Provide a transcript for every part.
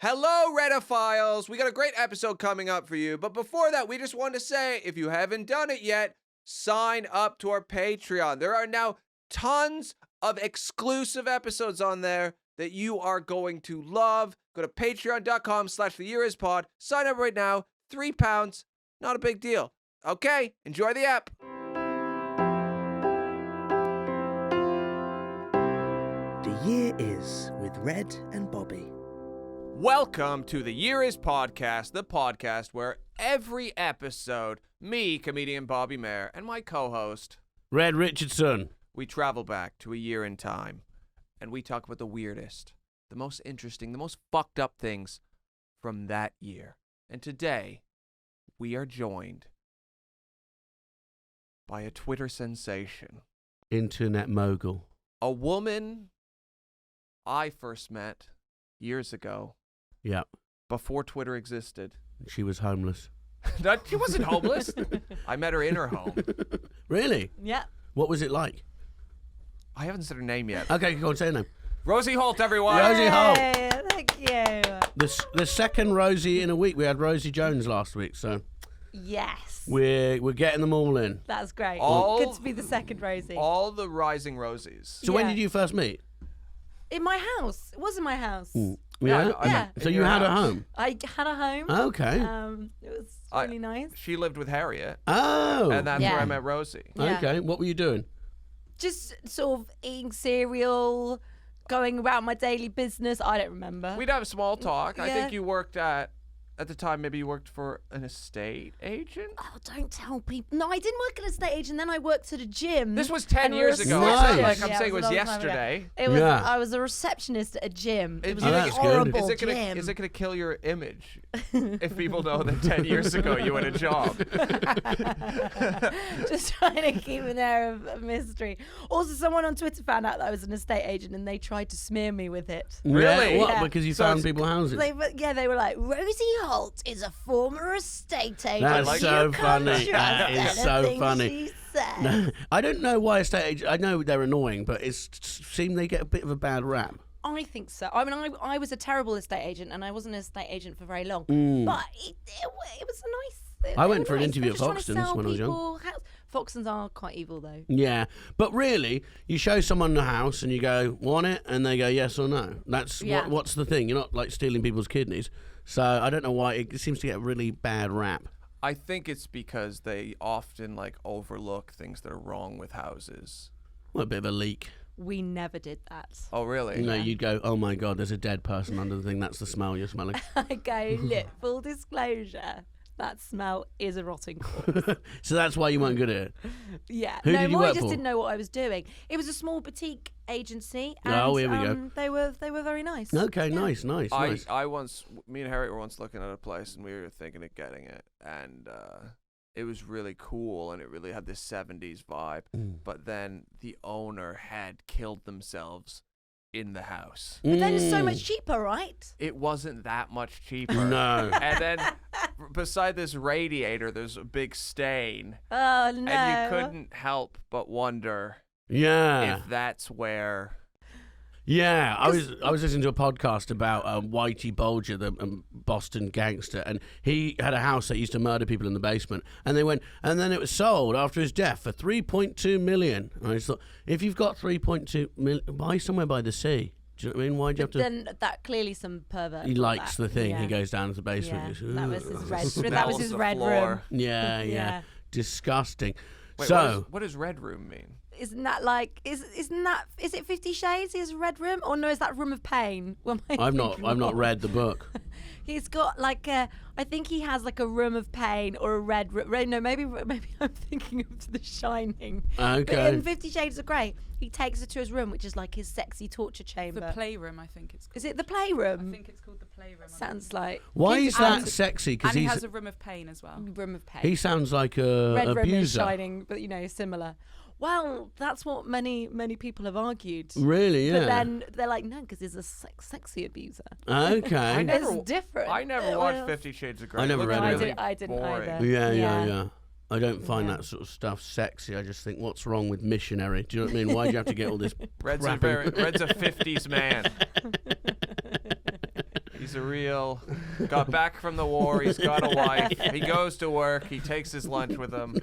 Hello, Reddophiles! We got a great episode coming up for you, but before that, we just want to say, if you haven't done it yet, sign up to our Patreon. There are now tons of exclusive episodes on there that you are going to love. Go to patreon.com/theyearispod. Sign up right now. £3. Not a big deal. Okay, enjoy the app. The Year Is with Red and Bobby. Welcome to the Year Is Podcast, the podcast where every episode, me, comedian Bobby Mayer, and my co-host, Red Richardson, we travel back to a year in time, and we talk about the weirdest, the most interesting, the most fucked up things from that year. And today, we are joined by a Twitter sensation. internet mogul. A woman I first met years ago, Yeah, before Twitter existed. she was homeless. She wasn't homeless. I met her in her home. Really? Yeah. What was it like? I haven't said her name yet. Okay, go on, say her name. Rosie Holt, everyone. Rosie Holt. Yay, thank you. The second Rosie in a week. We had Rosie Jones last week, so Yes. we're getting them all in. That's great. All- Good to be the second Rosie. All the rising Rosies. So when Yeah. did you first meet? In my house. It was in my house. Yeah. Yeah. So In you your had a house. home. I had a home. Okay. It was I- really nice. She lived with Harriet, Oh. and that's where Yeah. I met Rosie. Yeah. Okay. What were you doing? Just sort of eating cereal, going about my daily business. I don't remember. We'd have small talk. I Yeah. think you worked at the time, maybe you worked for an estate agent? Oh, don't tell people. No, I didn't work at a estate agent. Then I worked at a gym. This was 10 and we were years a ago. Nice. It's not like receptionist. I'm Yeah, saying it was a long time ago. yesterday. It was. Yeah. I was a receptionist at a gym. It was Oh, a that's good. horrible Is it gym. gonna kill your image if people know that 10 years ago you had a job? Just trying to keep an air of mystery. Also, someone on Twitter found out that I was an estate agent, and they tried to smear me with it. Really? Yeah. What? Yeah. Because you So found it's- people houses. They were like, Rosie Holt is a former estate agent. That's like so You can't funny. That trust is so anything funny. she said." I don't know why estate agents. I know they're annoying, but it seems they get a bit of a bad rap. I think so. I mean, I was a terrible estate agent, and I wasn't an estate agent for very long. But it was a nice. I they went were for an nice. interview They're at just trying to Foxtons sell when I was young. people Foxtons are quite evil, though. Yeah, but really, you show someone the house and you go, want it? And they go, yes or no. That's Yeah. what's the thing. You're not like stealing people's kidneys. So I don't know why it seems to get a really bad rap. I think it's because they often overlook things that are wrong with houses. Well, a bit of a leak. We never did that. Oh, really? You know, you'd go, oh my God, there's a dead person under the thing. That's the smell you're smelling. I go, look, full disclosure, that smell is a rotting corpse. So that's why you weren't good at it. Yeah. Who no, did you more I work just for? didn't know what I was doing. It was a small boutique agency. And, Oh, here we go. They were very nice. Okay, Yeah. nice. Me and Harriet were once looking at a place and we were thinking of getting it, and it was really cool and it really had this 70s vibe. But then the owner had killed themselves in the house. But then it's so much cheaper, right? It wasn't that much cheaper. No. And then beside this radiator, there's a big stain, Oh no. and you couldn't help but wonder Yeah. if that's where. Yeah, I was listening to a podcast about Whitey Bulger, the Boston gangster, and he had a house that used to murder people in the basement, and they went, and then it was sold after his death for $3.2 million. And I just thought, if you've got $3.2 million, buy somewhere by the sea. Do you know what I mean? Why do you have to? Then that clearly some pervert. He bought likes that. the thing. Yeah. He goes down to the basement. Yeah, and goes, that was his "Ugh." red. That was Smells his the red floor. room. Yeah, Yeah. disgusting. Wait, So what does red room mean? Isn't that like? Is it 50 Shades? He has a red room, or no? Is that Room of Pain? What am I I've not thinking of? read the book. He's got like a. I think he has like a Room of Pain or a red room. No, maybe I'm thinking of The Shining. But Okay. in 50 Shades of Grey, he takes her to his room, which is like his sexy torture chamber. The playroom, I think it's called. Is it the I playroom? think it's called the playroom. Sounds like Why is that And- sexy? Because And he he's has a room of pain as well. Room of Pain. he sounds like a Red Room is abuser. Shining, but similar. Well, that's what many people have argued. Really? Yeah. But then they're like, no, because he's a sexy abuser. Okay. It's different. I never watched 50 Shades of Grey. I never It looked read it. really I didn't boring. either. Yeah. I don't find Yeah. that sort of stuff sexy. I just think, what's wrong with missionary? Do you know what I mean? Why do you have to get all this Red's crap in- Red's a 50s man. He's a real. Got back from the war. He's got a wife. He goes to work. He takes his lunch with him.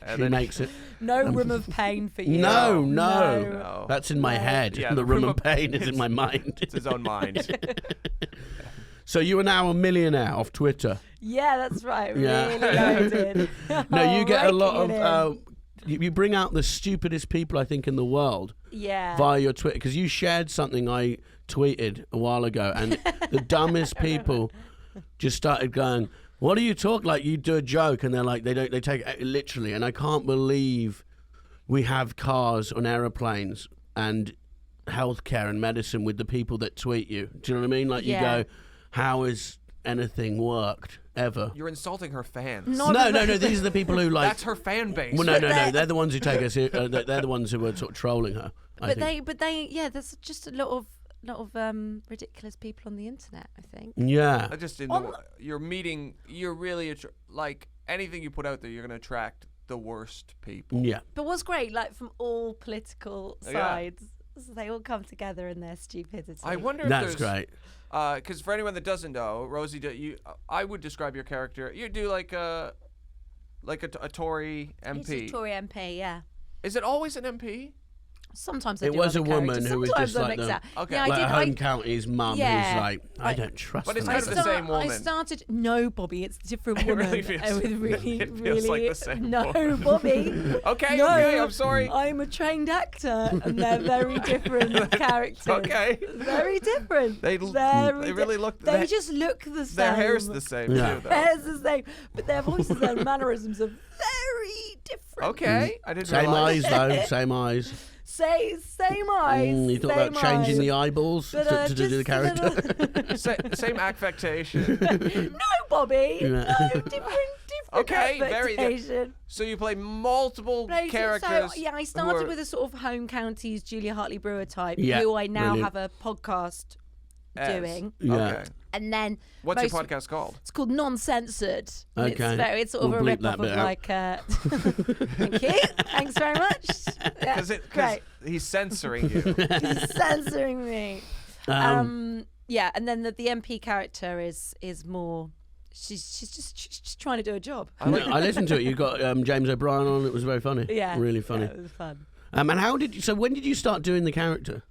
And She then makes it. No room of pain for you. No, No. That's in my head. Yeah, the the room room of of- pain is in my mind. It's his own mind. So you are now a millionaire off Twitter. Yeah, that's right. Yeah. Really loaded. No, you get a lot Raking it of. in. You bring out the stupidest people I think in the world Yeah. via your Twitter, because you shared something I tweeted a while ago, and the dumbest people just started going, "What do you talk like?" You do a joke, and they're like, they take it literally, and I can't believe we have cars on aeroplanes and healthcare and medicine with the people that tweet you. Do you know what I mean? Like Yeah. you go, "How has anything worked ever?" You're insulting her fans. Not No. These are the people who like. That's her fan base. Well, no. They're the ones who take us. They're the ones who are sort of trolling her. I think. But they, yeah. There's just a lot of ridiculous people on the internet. I think. Yeah. I just in On the, you're meeting. You're really like anything you put out there. You're going to attract the worst people. Yeah. But what's great, like from all political Yeah. sides, so they all come together in their stupidity. I wonder if That's there's great. because for anyone that doesn't know, Rosie, I would describe your character. You do like a Tory He's MP. a Tory MP, yeah. Is it always an MP? Sometimes I It do was other a woman characters. who was Sometimes just I like mix the- out. Okay. Yeah, Like I a did. home county's mum Yeah. who's like, I don't trust But it's them. kind of the same woman. I started. No, Bobby, it's a different It woman. really feels- with really, it feels really. like the same no, woman. Bobby. Okay, No, okay, I'm sorry. I'm a trained actor, and they're very different characters. Okay. Very different. They really look. They just look the same. Their hair's the same Yeah. too, though. Hair's the same, but their voices and mannerisms are very different. Okay, I didn't Same realize. eyes though. Same eyes. Same eyes. You thought same about changing eyes. the eyeballs But, to do the just a character. little- Same affectation. No, Bobby. Yeah. No, different Okay, very affectation. So you play multiple No, characters. So, yeah, I who started are- with a sort of home counties Julia Hartley Brewer type, Yeah, who I now brilliant. have a podcast as. doing. Yeah. Okay. And then What's your most- podcast called? It's called Non-Censored. And Okay. It's sort of We'll a bleep rip that off of bit out. like. Thank you. Thanks very much. Yeah, Because great. he's censoring you. He's censoring me. Yeah, and then the MP character is more. She's just trying to do a job. I listened to it. You got James O'Brien on. It was very funny. Yeah, Really funny. Yeah, it was fun. And how did you? So when did you start doing the character?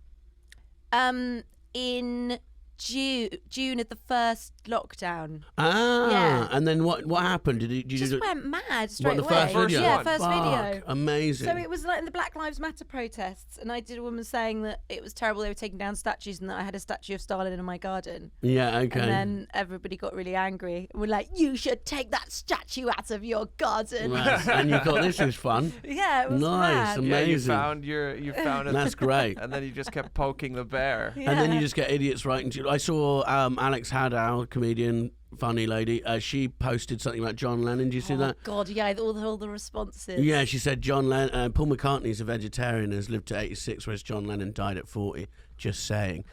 In June of the first lockdown. Ah. Yeah. And then what happened? Did you Just do went mad what, straight the away. first video? Yeah, one? first Fuck, video. Amazing. So it was like in the Black Lives Matter protests, and I did a woman saying that it was terrible they were taking down statues, and that I had a statue of Stalin in my garden. Yeah. Okay. And then everybody got really angry and were like, "You should take that statue out of your garden." Right. And you thought this is fun. Yeah, it was Nice, mad. Yeah, you Amazing. found it. That's great. And then you just kept poking the bear. Yeah. And then you just get idiots writing to you. I saw Alex Haddow, comedian, funny lady. She posted something about John Lennon. Do you see Oh that? God, yeah, all the responses. Yeah, she said Paul McCartney's a vegetarian, has lived to 86, whereas John Lennon died at 40. Just saying.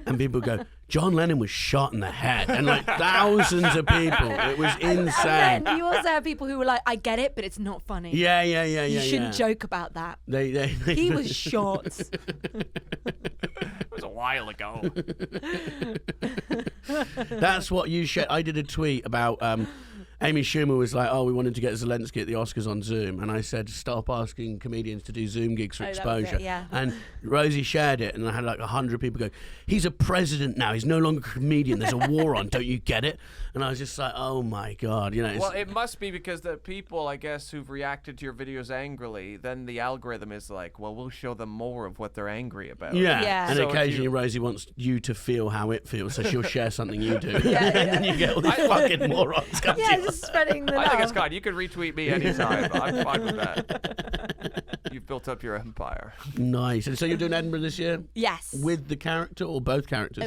And people go, John Lennon was shot in the head. And like thousands of people. It was insane. And then you also have people who were like, "I get it, but it's not funny. Yeah. You shouldn't yeah. joke about that. They He was shot." It was a while ago. That's what you shared. I did a tweet about Amy Schumer was like, we wanted to get Zelensky at the Oscars on Zoom. And I said, stop asking comedians to do Zoom gigs for Oh, that was exposure. it, yeah. And Rosie shared it, and I had like 100 people go, he's a president now. He's no longer a comedian. There's a war on. Don't you get it? And I was just like, oh my God. You know, it's, Well, it must be because the people, I guess, who've reacted to your videos angrily, then the algorithm is like, well, we'll show them more of what they're angry about. yeah. Yeah. And So if occasionally you- Rosie wants you to feel how it feels, so she'll share something you do. Yeah. And then you get all these fucking morons come Yeah, to you. just spreading the I think it's love. fine. You can retweet me anytime. I'm fine with that. You've built up your empire. Nice. And so you're doing Edinburgh this year Yes. with the character or both characters?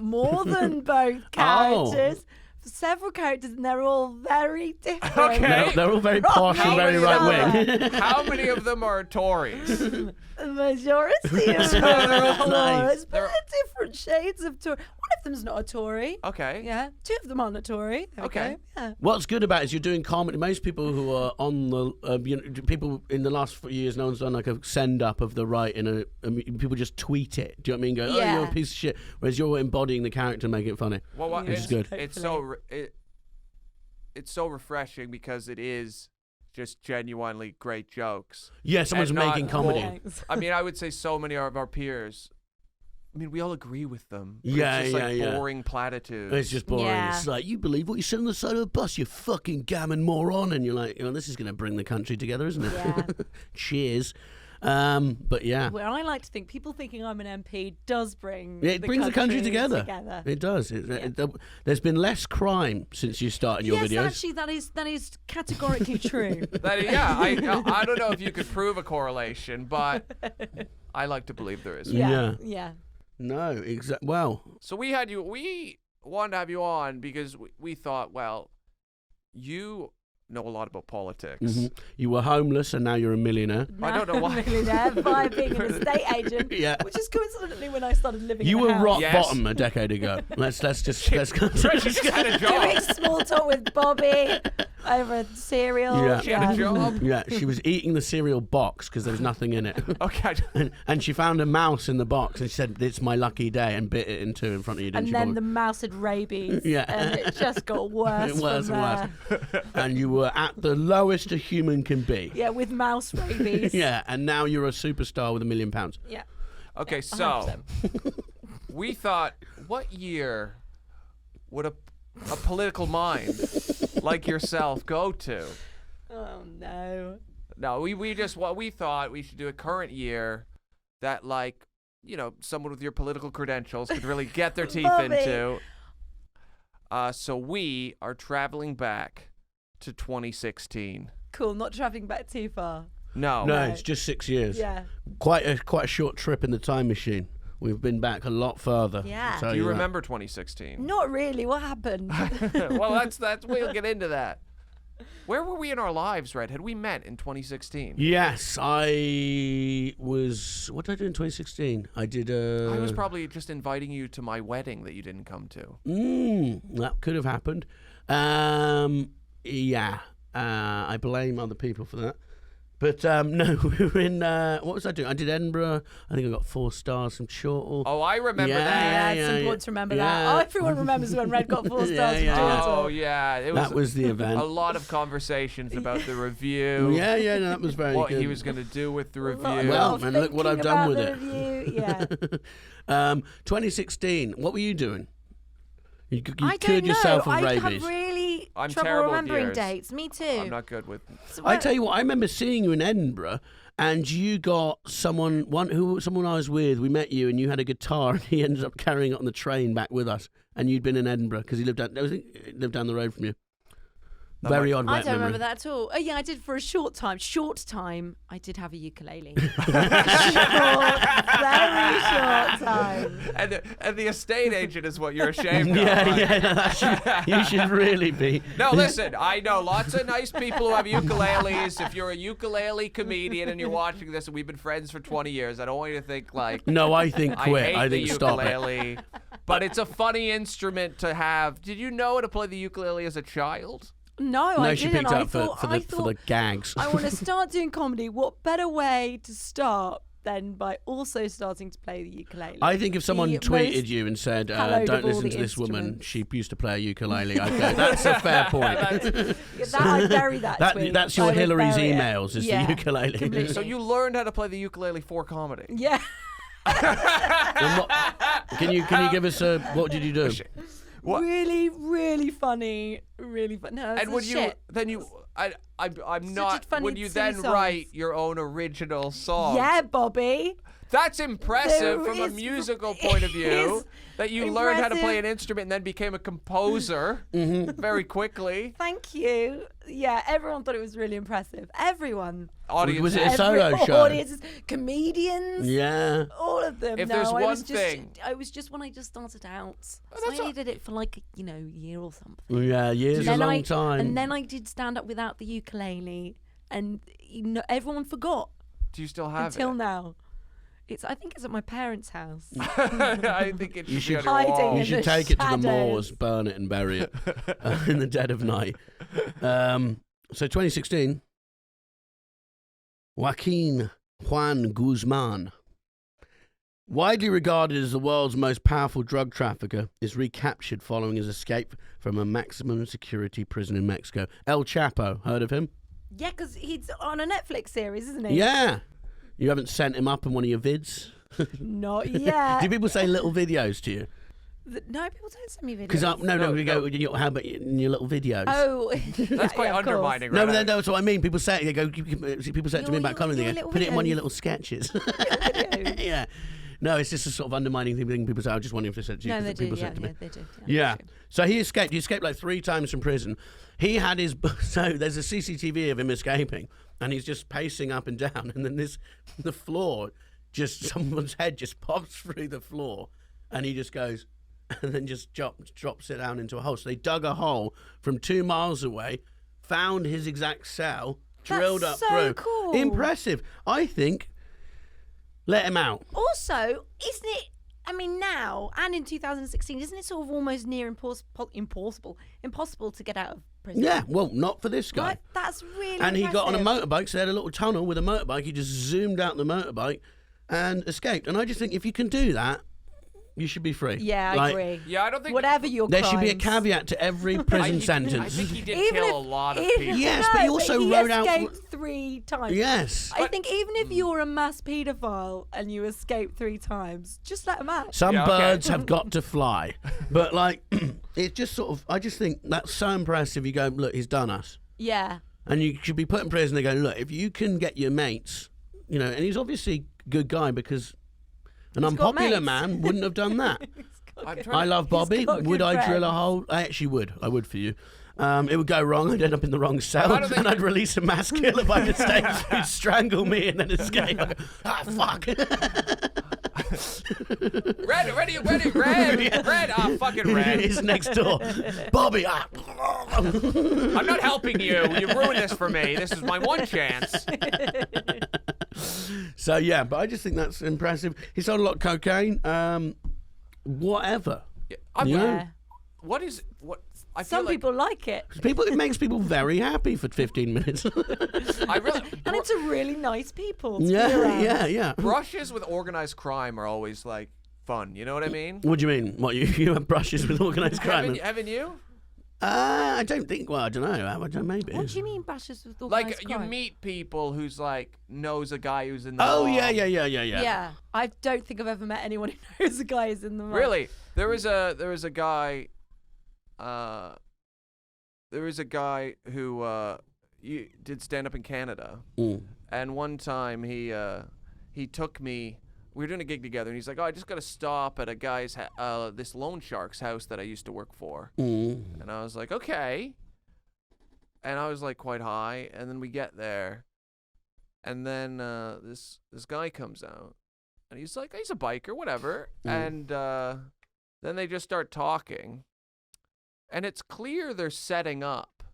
More than both characters. Several characters, and they're all very different. Okay. They're all very posh and very many right wing. How many of them are Tories? The majority of them are Nice. Tories, but they're different shades of Tory. One of them's not a Tory. Okay. Yeah, two of them aren't a Tory. There we Okay. go. Yeah. What's good about it is you're doing comedy. Most people who are on the, people in the last few years, no one's done like a send up of the right people just tweet it. Do you know what I mean? Go, oh, Yeah. you're a piece of shit. Whereas you're embodying the character and making it funny. Well, Which is good. It's it's so refreshing because it is just genuinely great jokes. Yeah, someone's And not- making comedy. Thanks. I mean, I would say so many of our peers. I mean, we all agree with them. But Yeah, it's just like yeah. boring platitudes. It's just boring. Yeah. It's like, you believe what you said on the side of the bus, you fucking gammon moron. And you're like, this is going to bring the country together, isn't it? Yeah. Cheers. But yeah. Well, I like to think people thinking I'm an MP does bring Yeah, it brings the country together. together. It does. There's been less crime since you started your Yes, videos. actually, that is categorically true. I don't know if you could prove a correlation, but I like to believe there is. Yeah. Yeah. No, exactly. Well, So we wanted to have you on because we thought, well, you know a lot about politics. mhm. You were homeless and now you're a millionaire. I don't know why. Millionaire by being an estate agent, Yeah. which is coincidentally when I started living You in were a house. rock Yes. bottom a decade ago. Let's go. She just had a Doing job. small talk with Bobby over cereal. Yeah. She had a job. Yeah, she was eating the cereal box because there was nothing in it. Okay. And she found a mouse in the box and she said, "It's my lucky day," and bit it in two in front of you. Didn't And she, then Bobby? the mouse had rabies. Yeah. And it just got worse. It was from worse. there. And you were at the lowest a human can be. Yeah, with mouse rabies. Yeah, and now you're a superstar with £1 million. Yeah. Okay, so 100%. we thought, what year would a political mind like yourself go to? Oh no. No, we thought we should do a current year that, like, someone with your political credentials could really get their teeth Bobby. into. So we are traveling back to 2016. Cool. Not traveling back too far. No. No, it's just 6 years. Yeah. Quite a short trip in the time machine. We've been back a lot further. Yeah. I'll tell Do you that. remember 2016? Not really. What happened? Well, that's we'll get into that. Where were we in our lives, Red? Had we met in 2016? Yes, I was. What did I do in 2016? I did. I was probably just inviting you to my wedding that you didn't come to. That could have happened. Yeah. I blame other people for that. But no, we were in. What was I doing? I did Edinburgh. I think I got 4 stars from Chortle. Oh, I remember Yeah. that. Yeah, yeah, it's important to remember that. yeah. Oh, everyone remembers when Red got 4 stars Yeah, from yeah. Chortle. Oh, yeah. It That was the event. a lot of conversations about the review. Yeah, no, that was very What good. he was going to do with the A review. lot Well, of and look what I've thinking done about with the it. review. Yeah. 2016. What were you doing? You I cured don't yourself know. of I rabies. have really I'm trouble terrible with remembering years. dates. Me too. I'm not good with. So I what- tell you what, I remember seeing you in Edinburgh, and you got someone I was with. We met you, and you had a guitar, and he ended up carrying it on the train back with us. And you'd been in Edinburgh because he lived down the road from you. Very odd I wet don't memory. remember that at all. Oh yeah, I did for a short time. I did have a ukulele. Very short time. And the estate agent is what you're ashamed of. Yeah, right? yeah, no, you should really be. No, listen, I know lots of nice people who have ukuleles. If you're a ukulele comedian and you're watching this and we've been friends for 20 years, I don't want you to think like, No, I think quit. I hate think the stop it. ukulele. But it's a funny instrument to have. Did you know how to play the ukulele as a child? No, No, I she didn't. picked it I up thought, for the gags. I want to start doing comedy. What better way to start than by also starting to play the ukulele? I think if someone The tweeted most you and said, hallowed "Don't of all listen the to this woman, instruments. she used to play a ukulele," I'd go, "That's a fair point." I bury that tweet. That's I your would Hillary's bury it. emails, is Yeah, the ukulele. completely. So you learned how to play the ukulele for comedy. Yeah. Can you give us a what did you do? What? Really, really funny. Really fun. No, And would you shit. then you? I'm not. funny, Would you silly then songs. write your own original song? Yeah, Bobby. That's impressive There from a is- musical point of view. is That you learned how to play impressive. an instrument and then became a composer very quickly. Thank you. Yeah, everyone thought it was really impressive. Everyone. Audience. Was it a Every solo show? audiences, comedians. Yeah. All of them. If no, there's I one was just, thing- I was just when I just started out. So that's I all- only did it for like a year or something. Yeah, years a long time. And then I did stand up without the ukulele, and everyone forgot Do you still have until it? now. I think it's at my parents' house. I think it You should be should- on your Hiding wall. You in should the take it to the shadows. moors, burn it, and bury it in the dead of night. So 2016, Joaquin Juan Guzman, widely regarded as the world's most powerful drug trafficker, is recaptured following his escape from a maximum security prison in Mexico. El Chapo, heard of him? Yeah, because he's on a Netflix series, isn't he? Yeah. You haven't sent him up in one of your vids? Not yet. Do people say little videos to you? No, people don't send me videos. Because No, we go. How about in your little videos? Oh, That's quite undermining, right? No, but that's what I mean. People say it. They go. People say it to me about comedy. They go, little put it in one of your videos. little sketches. Videos. Yeah. No, it's just a sort of undermining thing. People say, I was just wondering if they said it to you. No, 'cause they do. people Yeah, said it to me. they do. Yeah. So he escaped. He escaped like 3 times from prison. He had his. So there's a CCTV of him escaping, and he's just pacing up and down, and then the floor, just someone's head just pops through the floor, and he just goes, and then just drops it down into a hole. So they dug a hole from 2 miles away, found his exact cell, drilled up so through. cool. Impressive. I think. Let him out. Also, isn't it? I mean, now and in 2016, isn't it sort of almost near impossible to get out of prison? Yeah. Well, not for this guy. Right? That's really. And he got on a impressive. motorbike, so they had a little tunnel with a motorbike. He just zoomed out the motorbike and escaped. And I just think if you can do that, you should be free. Yeah, I Like, agree. Yeah, I don't think Whatever your There crimes. should be a caveat to every prison I sentence. think he did Even kill if- a lot of even- people. Yes, but he also he rode out- escaped 3 times. Yes. I think even if you're a mass paedophile and you escape 3 times, just let them out. Some Yeah, okay. birds have got to fly. But, like, it's just sort of, I just think that's so impressive. You go, look, he's done us. Yeah. And you should be put in prison. They go, look, if you can get your mates, you know, and he's obviously a good guy because an He's got unpopular mates. man wouldn't have done that. I'm trying I to- love Bobby. got Would good I drill a friends. hole? I actually would. I would for you. It would go wrong. I'd end up in the wrong cell, I don't think- and I'd release a mass killer by mistake who'd strangle me and then escape. I'd go, fuck. Red. Ah, fucking Red. He's next door. Bobby. I'm not helping you. You ruined this for me. This is my one chance. So yeah, but I just think that's impressive. He sold a lot of cocaine. Whatever. I'm, Yeah. Yeah. What is what? I feel Some like people like it. It makes people very happy for 15 minutes. I really And it's a really nice people to be yeah, around. yeah. brushes with organized crime are always like fun. You know what I mean? What do you mean? What you have brushes with organised crime? Haven't you? I don't think. Well, I don't know. I don't know. Maybe. What do you mean brushes with Like organised you crime? meet people who's like knows a guy who's in the Oh wrong. yeah. Yeah. I don't think I've ever met anyone who knows a guy who's in the wrong. Really? There was a guy. There was a guy who you did stand up in Canada, Mm. and one time he took me. We were doing a gig together, and he's like, "Oh, I just got to stop at a guy's this loan shark's house that I used to work for." Mm. And I was like, "Okay." And I was like quite high, and then we get there, and then this guy comes out, and he's like, he's a biker, whatever, and then they just start talking, and it's clear they're setting up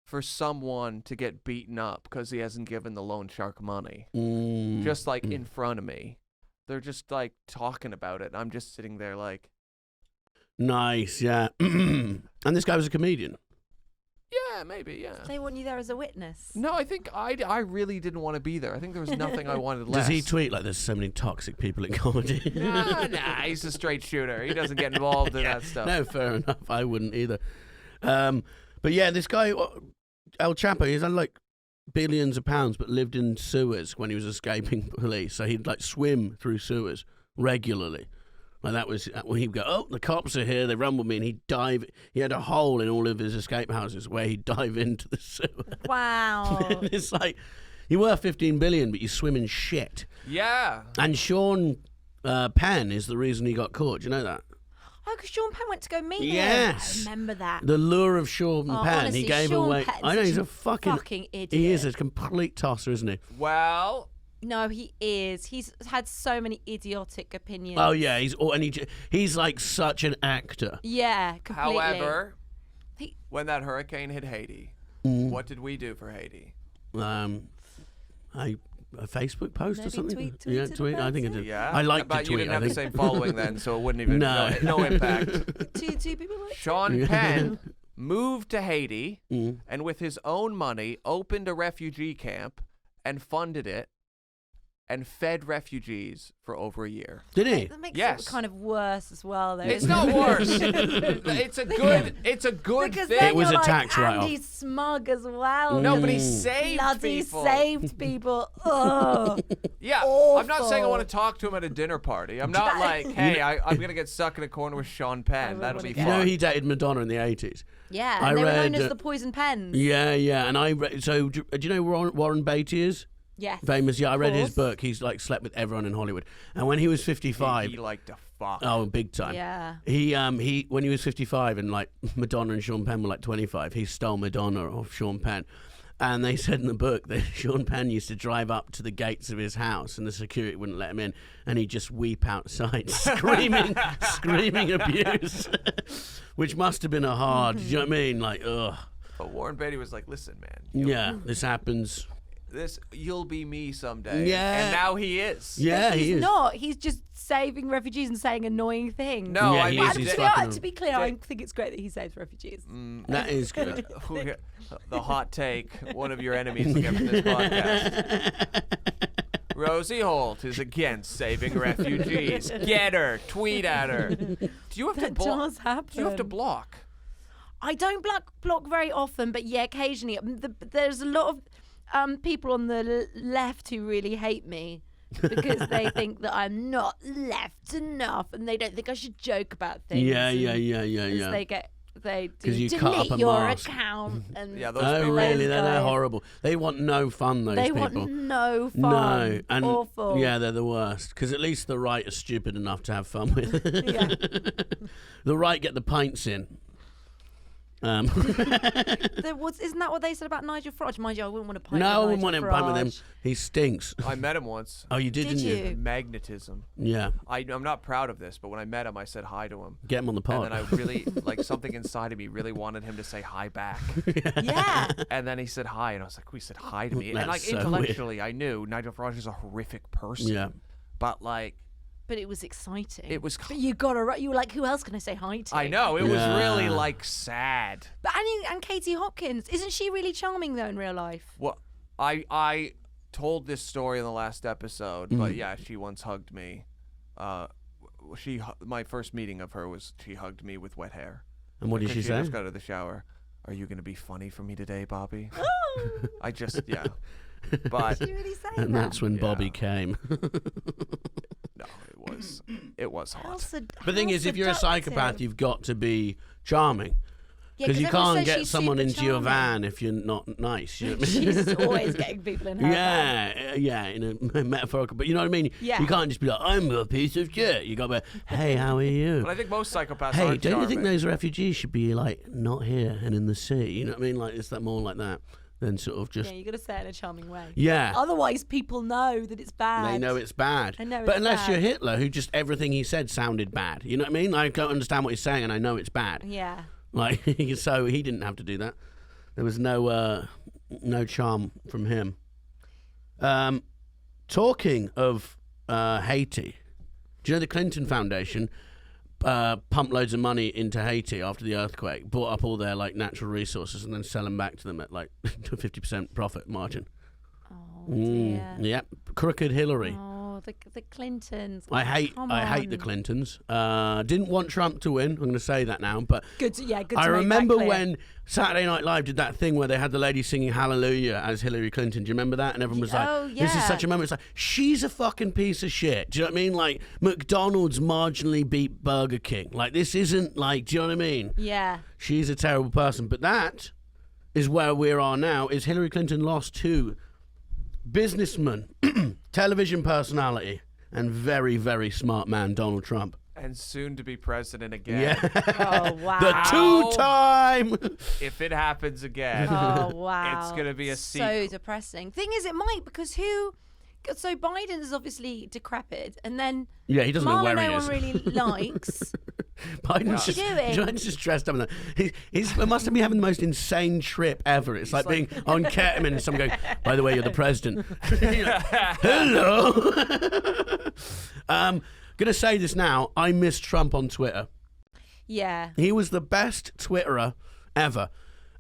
for someone to get beaten up because he hasn't given the loan shark money. Mm. Just like in front of me. They're just like talking about it. And I'm just sitting there like, Nice. Yeah. And this guy was a comedian. yeah, maybe, yeah. They want you there as a witness. No, I think I really didn't want to be there. I think there was nothing I wanted less. Does he tweet like there's so many toxic people in comedy? Nah, he's a straight shooter. He doesn't get involved in that stuff. No, fair enough. I wouldn't either. But yeah, this guy, El Chapo, he's had like billions of pounds, but lived in sewers when he was escaping police. So he'd like swim through sewers regularly. Like that was when he'd go, oh, the cops are here. They rumbled me, and he'd dive. He had a hole in all of his escape houses where he'd dive into the sewer. Wow. It's like you're worth 15 billion, but you swim in shit. Yeah. And Sean Penn is the reason he got caught. Do you know that? Oh, because Sean Penn went to go meet Yes. him. I remember that. The lure of Sean Oh, Penn. honestly, He gave Sean away. Penn's I know he's such a fucking idiot. He is a complete tosser, isn't he? Well, No, he is. He's had so many idiotic opinions. Oh yeah, he's like such an actor. Yeah, completely. however, He- when that hurricane hit Haiti, Mm. what did we do for Haiti? I a Facebook post or Maybe something. tweeted tweet. I think I about did. Yeah, I liked but the you tweet. didn't I have the think. same following then, so it wouldn't even no impact. Two people like Sean Penn moved to Haiti Mm. and with his own money opened a refugee camp and funded it and fed refugees for over a year. Did he? That makes Yes. it kind of worse as well, though. It's isn't not it? worse. It's a good Because thing. then It was you're a tax like write-off. Andy Smug as well. No, but he Mm. saved Bloody people. saved people. Ugh. Yeah, I'm not saying I Awful. want to talk to him at a dinner party. I'm not like, hey, I'm going to get stuck in a corner with Sean Penn. would That'll be wanna You fun. know he dated Madonna in the 80s. Yeah, I and they were known read, as the Poison Pens. Yeah, and so do you know who Warren Beatty is? Yes. Famous. Yeah, I read his course. book. He's like slept with everyone in Hollywood, and when he was 55, He liked to fuck. oh, big time. Yeah. He when he was 55 and like Madonna and Sean Penn were like 25, he stole Madonna off Sean Penn. And they said in the book that Sean Penn used to drive up to the gates of his house and the security wouldn't let him in, and he'd just weep outside, screaming abuse, which must have been a hard. Do you know what I mean? Like, ugh. But Warren Beatty was like, listen, man. Yeah, this happens. You'll be me someday. Yeah. And now he is. Yeah, he's he is. not. He's just saving refugees and saying annoying things. No, Yeah, I he mean, is. He's To fucking be clear, I think it's great that he saves refugees. That is good. the hot take, one of your enemies will get from this podcast. Rosie Holt is against saving refugees. Get her. Tweet at her. Do you have to That block? does happen. Do you have to block? I don't block very often, but yeah, occasionally. There's a lot of people on the left who really hate me because they think that I'm not left enough, and they don't think I should joke about things. Yeah. As they do 'Cause you cut delete up a your mask. account. And Yeah, those Oh, people- really? They're guys. horrible. They want no fun, those They people. want no fun. No, and awful. yeah, they're the worst. Because at least the right are stupid enough to have fun with. Yeah. The right get the pints in. Isn't that what they said about Nigel Farage? Mind you, I wouldn't want to pint No, I with wouldn't want Nigel him pint with him. Farage. He stinks. I met him once. Oh, you did, Did didn't you? you? Magnetism. Yeah. I'm not proud of this, but when I met him, I said hi to him. Get him on the pod. And then I really, like, something inside of me really wanted him to say hi back. Yeah. And then he said hi, and I was like, he said hi to me. That's And, like, so weird. intellectually, I knew Nigel Farage is a horrific person. Yeah. But, like, But it was exciting. it was... But you got to. You were like, who else can I say hi to? I know, it was Yeah. really, like, sad. But and Katie Hopkins, isn't she really charming though in real life? Well, I told this story in the last episode, but yeah, she once hugged me. My first meeting of her was she hugged me with wet hair. And what did Because she say? just got out of the shower. Are you going to be funny for me today, Bobby? I just, yeah. But Did you really say And that? that's when Yeah. Bobby came. no, it was How hot. But the thing how is, if you're a seductive. psychopath, you've got to be charming. Yeah, Because you everyone can't says get she's someone super into your charming. van if you're not nice. You know what I mean? She's always getting people in her van. Yeah, in a metaphorical, but you know what I mean? Yeah. You can't just be like, I'm a piece of shit. You got to be, hey, how are you? But I think most psychopaths Hey, aren't don't you think charming. those refugees should be like not here and in the sea? You know what I mean? Like, is that more like that than sort of just Yeah, you got to say it in a charming way. yeah? Otherwise, people know that it's bad. They know it's bad. They know but it's unless bad. you're Hitler, who just everything he said sounded bad. You know what I mean? I don't understand what he's saying, and I know it's bad. Yeah. Like, so he didn't have to do that. There was no charm from him. Talking of Haiti, do you know the Clinton Foundation pumped loads of money into Haiti after the earthquake, bought up all their like natural resources, and then sell them back to them at like 50% profit margin. Oh dear. Yep, crooked Hillary. Oh, the Clintons. I hate Come the on. Clintons. Didn't want Trump to win. I'm going to say that now, but Good. To I make that remember clear. when Saturday Night Live did that thing where they had the lady singing Hallelujah as Hillary Clinton. Do you remember that? And everyone was like, Oh, "This is yeah. such a moment." It's like she's a fucking piece of shit. Do you know what I mean? Like McDonald's marginally beat Burger King. Like this isn't like. Do you know what I mean? Yeah. She's a terrible person. But that is where we are now. Is Hillary Clinton lost to businessman, television personality, and very, very smart man Donald Trump. And soon to be president again. Yeah. Oh wow. The two-time. If it happens again. Oh wow. It's gonna be a so sequel. depressing. Thing is, it might because so Biden is obviously decrepit, and then Yeah, he doesn't know Marla where no he one is. really likes, Biden's What's he doing? Biden's just dressed up in that. He must be having the most insane trip ever. It's like being on ketamine and someone going, by the way, you're the president. You're like, hello. Gonna say this now. I miss Trump on Twitter. Yeah. He was the best Twitterer ever.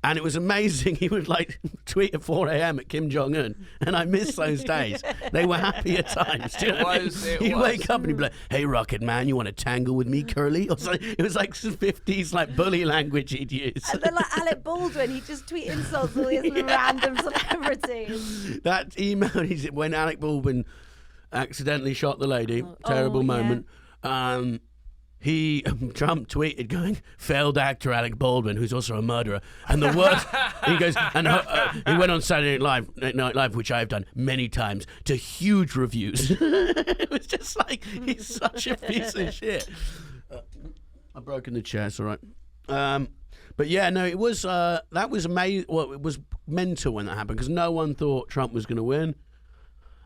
And it was amazing. He would like tweet at 4 a.m. at Kim Jong-un. And I miss those days. They were happier times. Do you know what I mean? He'd wake up and he'd be like, hey, Rocket Man, you want to tangle with me, Curly? Or something. It was like some 50s like bully language he'd use. And then like Alec Baldwin, he'd just tweet insults to all these random celebrities. That email, when Alec Baldwin accidentally shot the lady, terrible moment. Trump tweeted going, failed actor Alec Baldwin, who's also a murderer. And the worst, he goes, and he went on Saturday Night Live, which I've done many times, to huge reviews. It was just like, he's such a piece of shit. I've broken the chair, it's all right. But yeah, no, it was, that was amazing. Well, it was mental when that happened, because no one thought Trump was going to win.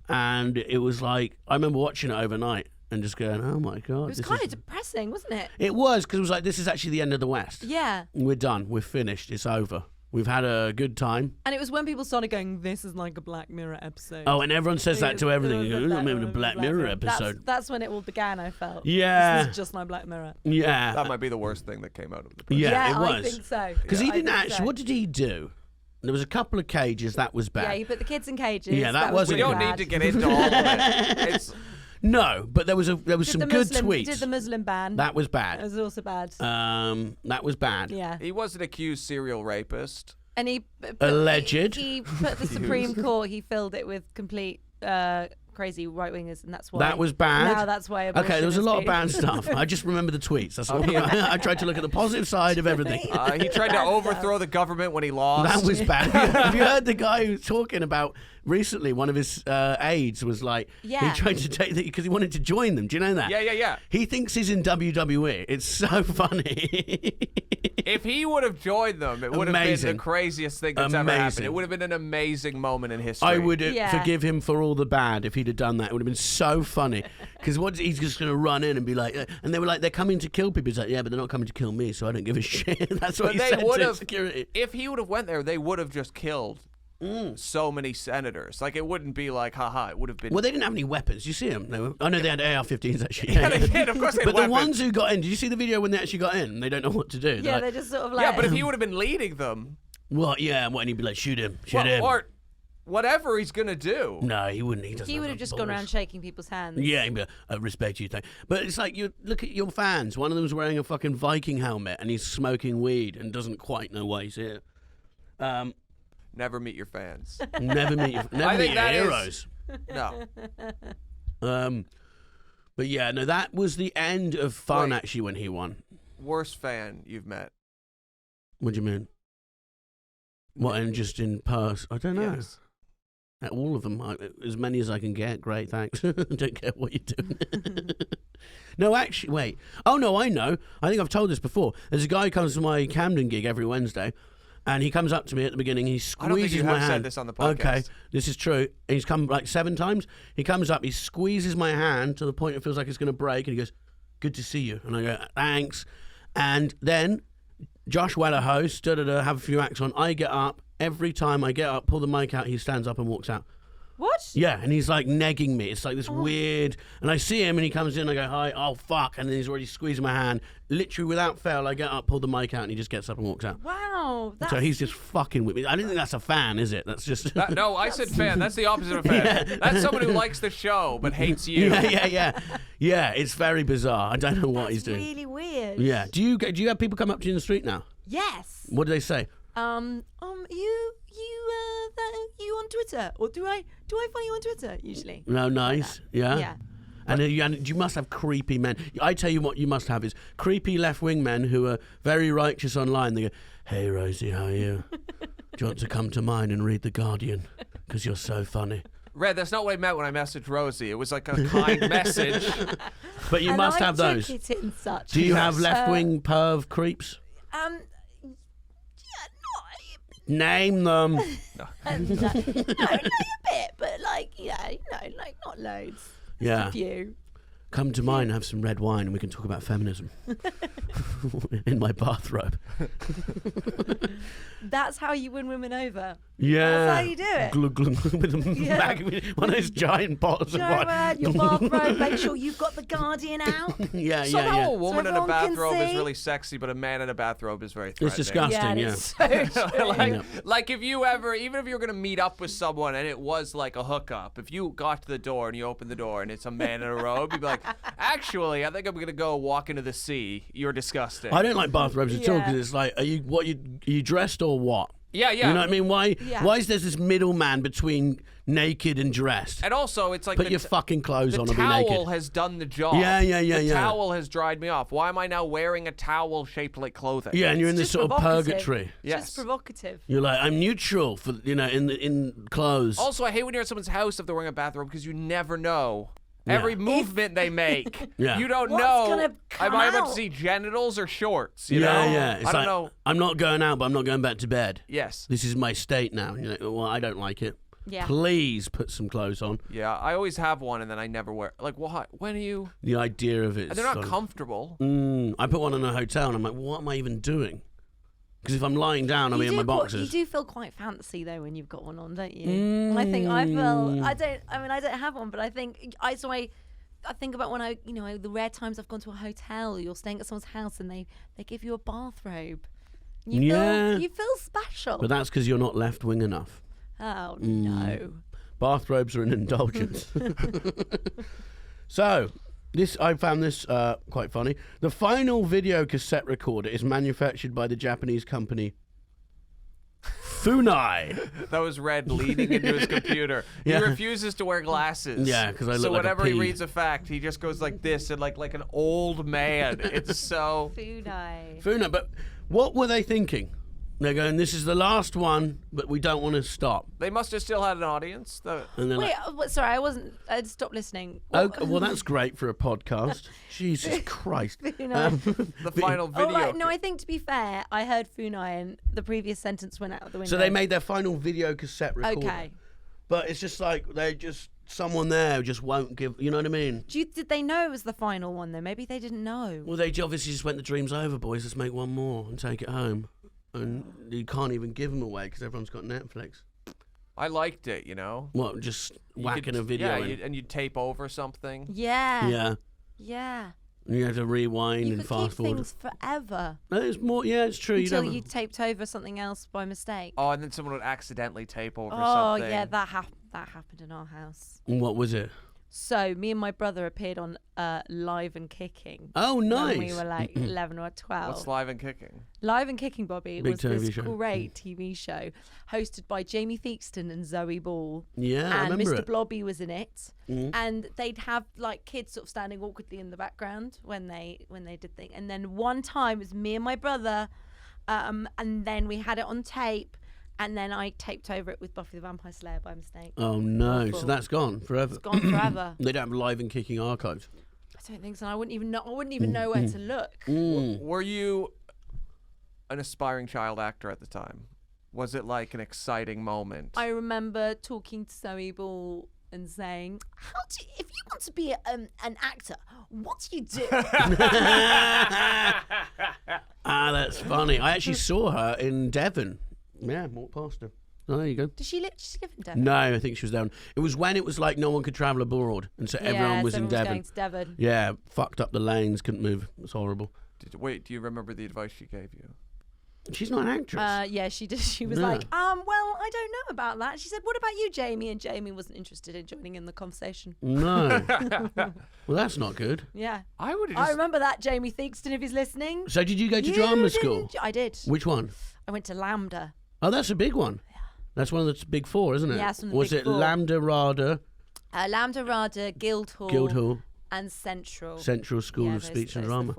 And it was like, I remember watching it overnight. And just going, oh my God. It was kind of depressing, wasn't it? It was, because it was like, this is actually the end of the West. Yeah. We're done. We're finished. It's over. We've had a good time. And it was when people started going, this is like a Black Mirror episode. Oh, and everyone says that to everything. It was I'm in a Black Mirror episode. That's when it all began, I felt. Yeah. This is just like Black Mirror. Yeah. That might be the worst thing that came out of the press. Yeah, it I was. think so. Because he I didn't think actually, so. what did he do? There was a couple of cages. That was bad. Yeah, you put the kids in cages. Yeah, that We wasn't don't good. need to get into all of it. It's, No, but there was some good tweets. Did the Muslim ban. That was That bad. was also bad. That was bad. Yeah. he was an accused serial rapist. And he Alleged. He put the Supreme Court. He filled it with complete crazy right wingers, and that's why That was bad. Now that's why. Okay, there was a abortion lot of is bad good. stuff. I just remember the tweets. That's all. I tried to look at the positive side of everything. He tried to overthrow the government when he lost. That was bad. Have you heard the guy who was talking about recently? One of his aides was like, Yeah. he tried to take because he wanted to join them. Do you know that? Yeah. He thinks he's in WWE. It's so funny. If he would have joined them, it would have been Amazing. the craziest thing that's ever happened. Amazing. It would have been an amazing moment in history. I would Yeah. forgive him for all the bad if he'd have done that. It would have been so funny. Because he's just going to run in and be like, and they were like, they're coming to kill people. He's like, yeah, but they're not coming to kill me, so I don't give a shit. That's what But he they said would to have- security. If he would have went there, they would have just killed so many senators. Like, it wouldn't be like, haha, it would have been... Well, they didn't have any weapons. You see them? I know they had AR-15s actually. Yeah, they did. Of course they had But the weapons. ones who got in, did you see the video when they actually got in? They don't know what to do. Yeah, They're they're like, just sort of like. Yeah, but if he would have been leading them... what? Yeah, what? And he'd be like, shoot him, shoot well, him. or whatever he's going to do. No, he wouldn't. He doesn't. he would have have the just gone balls. around shaking people's hands. Yeah, he'd be like, I respect you, thank. But it's like, you look at your fans. One of them's wearing a fucking Viking helmet and he's smoking weed and doesn't quite know why he's here. Never meet your fans. Never meet your, never I think meet your that heroes. No. But yeah, no, that was the end of fun Wait. actually when he won. Worst fan you've met. What do you mean? What, and just in person? I don't know. Yes. All of them. As many as I can get. Great, thanks. Don't care what you're doing. No, actually, wait. Oh, no, I know. I think I've told this before. There's a guy who comes to my Camden gig every Wednesday, and he comes up to me at the beginning, he squeezes I don't think you my have hand. said this on the podcast. Okay, this is true. And he's come like 7 times. He comes up, he squeezes my hand to the point it feels like it's going to break, and he goes, good to see you. And I go, thanks. And then Josh Weller hosts, have a few acts on. I get up. Every time I get up, pull the mic out, he stands up and walks out. What? Yeah, and he's like negging me. It's like this weird. And I see him and he comes in, I go, hi, oh, fuck. And then he's already squeezing my hand. Literally without fail, I get up, pull the mic out, and he just gets up and walks out. Wow. That's... So he's just fucking with me. I don't think that's a fan, is it? That's just. No, I said fan. That's the opposite of fan. That's someone who likes the show but hates you. Yeah, it's very bizarre. I don't know what he's That's doing. really weird. Yeah. Do you have people come up to you in the street now? Yes. What do they say? You on Twitter, or do I find you on Twitter usually? No, nice. Yeah. Yeah. And you must have creepy men. I tell you what you must have is creepy left-wing men who are very righteous online. They go, hey, Rosie, how are you? Do you want to come to mine and read The Guardian? Because you're so funny. Red, that's not what I meant when I messaged Rosie. It was like a kind message. But you And must I have took those. it in such. Do you have left-wing perv creeps? Name them. No, a bit, but like, yeah, like not loads. Yeah. A few. come to mine and have some red wine and we can talk about feminism in my bathrobe. That's how you win women over. Yeah. That's how you do it. Glug, glug, glug, with a Yeah. one of those giant bottles of Go wine. around your bathrobe, make sure you've got the Guardian out. Yeah, Somehow yeah, a yeah. woman in a everyone can bathrobe is see. really sexy, but a man in a bathrobe is very threatening. It's disgusting, Yeah, yeah. it's so true. like if you ever, even if you're gonna meet up with someone and it was like a hookup, if you got to the door and you open the door and it's a man in a robe, you'd be like, actually, I think I'm gonna go walk into the sea. You're disgusting. I don't like bathrobes at all Yeah. because it's like, are you dressed or what? Yeah, yeah. You know what I mean? Why Yeah. is there this middleman between naked and dressed? And also, it's like Put the your fucking clothes the on and be towel naked. has done the job. Yeah, yeah, yeah, The yeah. towel has dried me off. Why am I now wearing a towel shaped like clothing? Yeah, and you're in this It's sort just of provocative. purgatory. Yes. Just provocative. You're like, I'm neutral for in clothes. Also, I hate when you're at someone's house if they're wearing a bathrobe because you never know. Yeah. Every movement they make, Yeah. you don't What's know. gonna Am come I about to out? see genitals or shorts? You yeah, know? yeah. It's I don't like, know. I'm not going out, but I'm not going back to bed. Yes. This is my state now. You know, well, I don't like it. Yeah. Please put some clothes on. Yeah, I always have one and then I never wear. Like, what? When are you? The idea of it. And they're not comfortable. I put one in a hotel and I'm like, what am I even doing? Because if I'm lying down, I'll be in my You boxers. do feel quite fancy though when you've got one on, don't you? I think I feel. I don't have one, but I think I think about when the rare times I've gone to a hotel, you're staying at someone's house and they give you a bathrobe. Yeah. You feel special. But that's because you're not left wing enough. Oh no. Bathrobes are an indulgence. So, I found this quite funny. The final video cassette recorder is manufactured by the Japanese company Funai. That was Red leaning into his computer. Yeah. He refuses to wear glasses. Yeah, 'cause I look so like a whenever he pea. reads a fact, he just goes like this and like an old man. It's so. Funai. Funai, but what were they thinking? They're going, this is the last one, but we don't want to stop. They must have still had an audience. And they're Wait, like, sorry, I stopped listening. okay, well, that's great for a podcast. Jesus Christ. Funai. The final video. Oh, right. No, I think to be fair, I heard Funai and the previous sentence went out the window. So they made their final video cassette recorder. Okay. But it's just like, someone there just won't give, you know what I mean? Did they know it was the final one though? Maybe they didn't know. Well, they obviously just went, the dream's over, boys. Let's make one more and take it home. And you can't even give them away because everyone's got Netflix. I liked it, you know. What, just You whacking could- a video Yeah, in? and you'd tape over something. Yeah. Yeah. Yeah. And you have to rewind You and could fast keep forward. things forever No, it's more, yeah, it's true. until don't- you taped over something else by mistake. Oh, and then someone would accidentally tape over Oh something. yeah, that happened in our house. What was it? So me and my brother appeared on Live and Kicking. Oh, nice. When we were like 11 or 12. What's Live and Kicking? Live and Kicking, Bobby, Big was TV this show. great TV show hosted by Jamie Theakston and Zoe Ball. Yeah, I And remember Mr. it. Blobby was in it. Mhm. And they'd have like kids sort of standing awkwardly in the background when they did things. And then one time it was me and my brother, and then we had it on tape. And then I taped over it with Buffy the Vampire Slayer by mistake. Oh, no. So Awful. that's gone forever. It's gone forever. They don't have live and kicking archives. I don't think so. I wouldn't even know where to look. Were you an aspiring child actor at the time? Was it like an exciting moment? I remember talking to Zoe Ball and saying, if you want to be an actor, what do you do? That's funny. I actually saw her in Devon. Yeah, walked past her. Oh, there you go. Does she live in Devon? No, I think she was down. It was when it was like no one could travel abroad, and so everyone was in Devon. Going to Devon. Yeah, fucked up the lanes, couldn't move. It was horrible. Wait, do you remember the advice she gave you? She's not an actress. Yeah, she did. She was Yeah. like, well, I don't know about that. She said, what about you, Jamie? And Jamie wasn't interested in joining in the conversation. No. Well, that's not good. Yeah. I would have I just. remember that, Jamie Theakston, if he's listening. So did you go to You drama didn't school? I did. Which one? I went to Lambda. Oh, that's a big one. That's one of the big four, isn't it? Yeah, it's one of the Was big it four. Lambda, RADA, Lambda, RADA, Guildhall, Guildhall, and Central. Central School Yeah, of those- Speech and those Drama?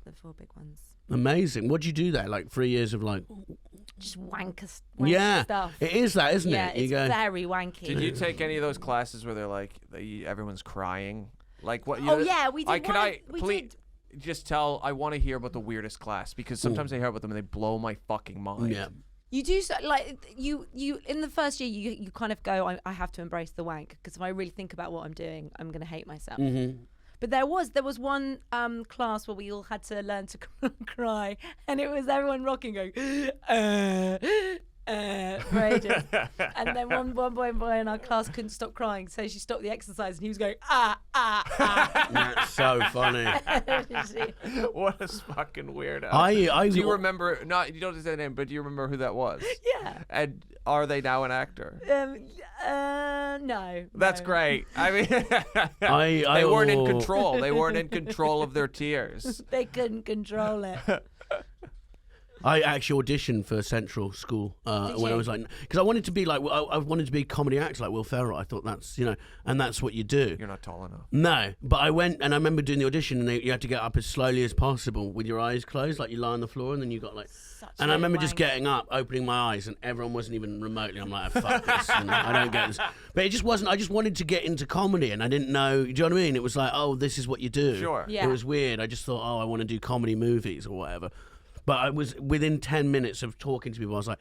The four big ones. Amazing. What'd you do there? Like 3 years of like... Just wanker Yeah, stuff. it is that, isn't Yeah, it? You it's go, very wanky. Did you take any of those classes where they're like everyone's crying? Like what? Oh, yeah, we did Can one- I we please just tell? I want to hear about the weirdest class because sometimes I hear about them and they blow my fucking mind. yeah. You do so, like you in the first year you kind of go I have to embrace the wank because if I really think about what I'm doing I'm gonna hate myself. Mm-hmm. But there was one class where we all had to learn to cry, and it was everyone rocking, going, for ages. And then one boy in our class couldn't stop crying, so she stopped the exercise, and he was going, That's so funny. What a fucking weirdo. Do do you remember? Not you don't say the name, but do you remember who that was? Yeah. And are they now an actor? No. That's no. great. I mean, they weren't in control. They weren't in control of their tears. They couldn't control it. I actually auditioned for Central School when I was like, because I wanted to be like, I wanted to be a comedy actor like Will Ferrell. I thought that's, and that's what you do. You're not tall enough. No, but I went and I remember doing the audition, and you had to get up as slowly as possible with your eyes closed, like you lie on the floor, and then you got like. And I remember just getting up, opening my eyes, and everyone wasn't even remotely. I'm like, fuck this, I don't get this. But it just wasn't. I just wanted to get into comedy, and I didn't know. Do you know what I mean? It was like, oh, this is what you do. Sure. Yeah. It was weird. I just thought, oh, I want to do comedy movies or whatever. But I was within 10 minutes of talking to people, I was like,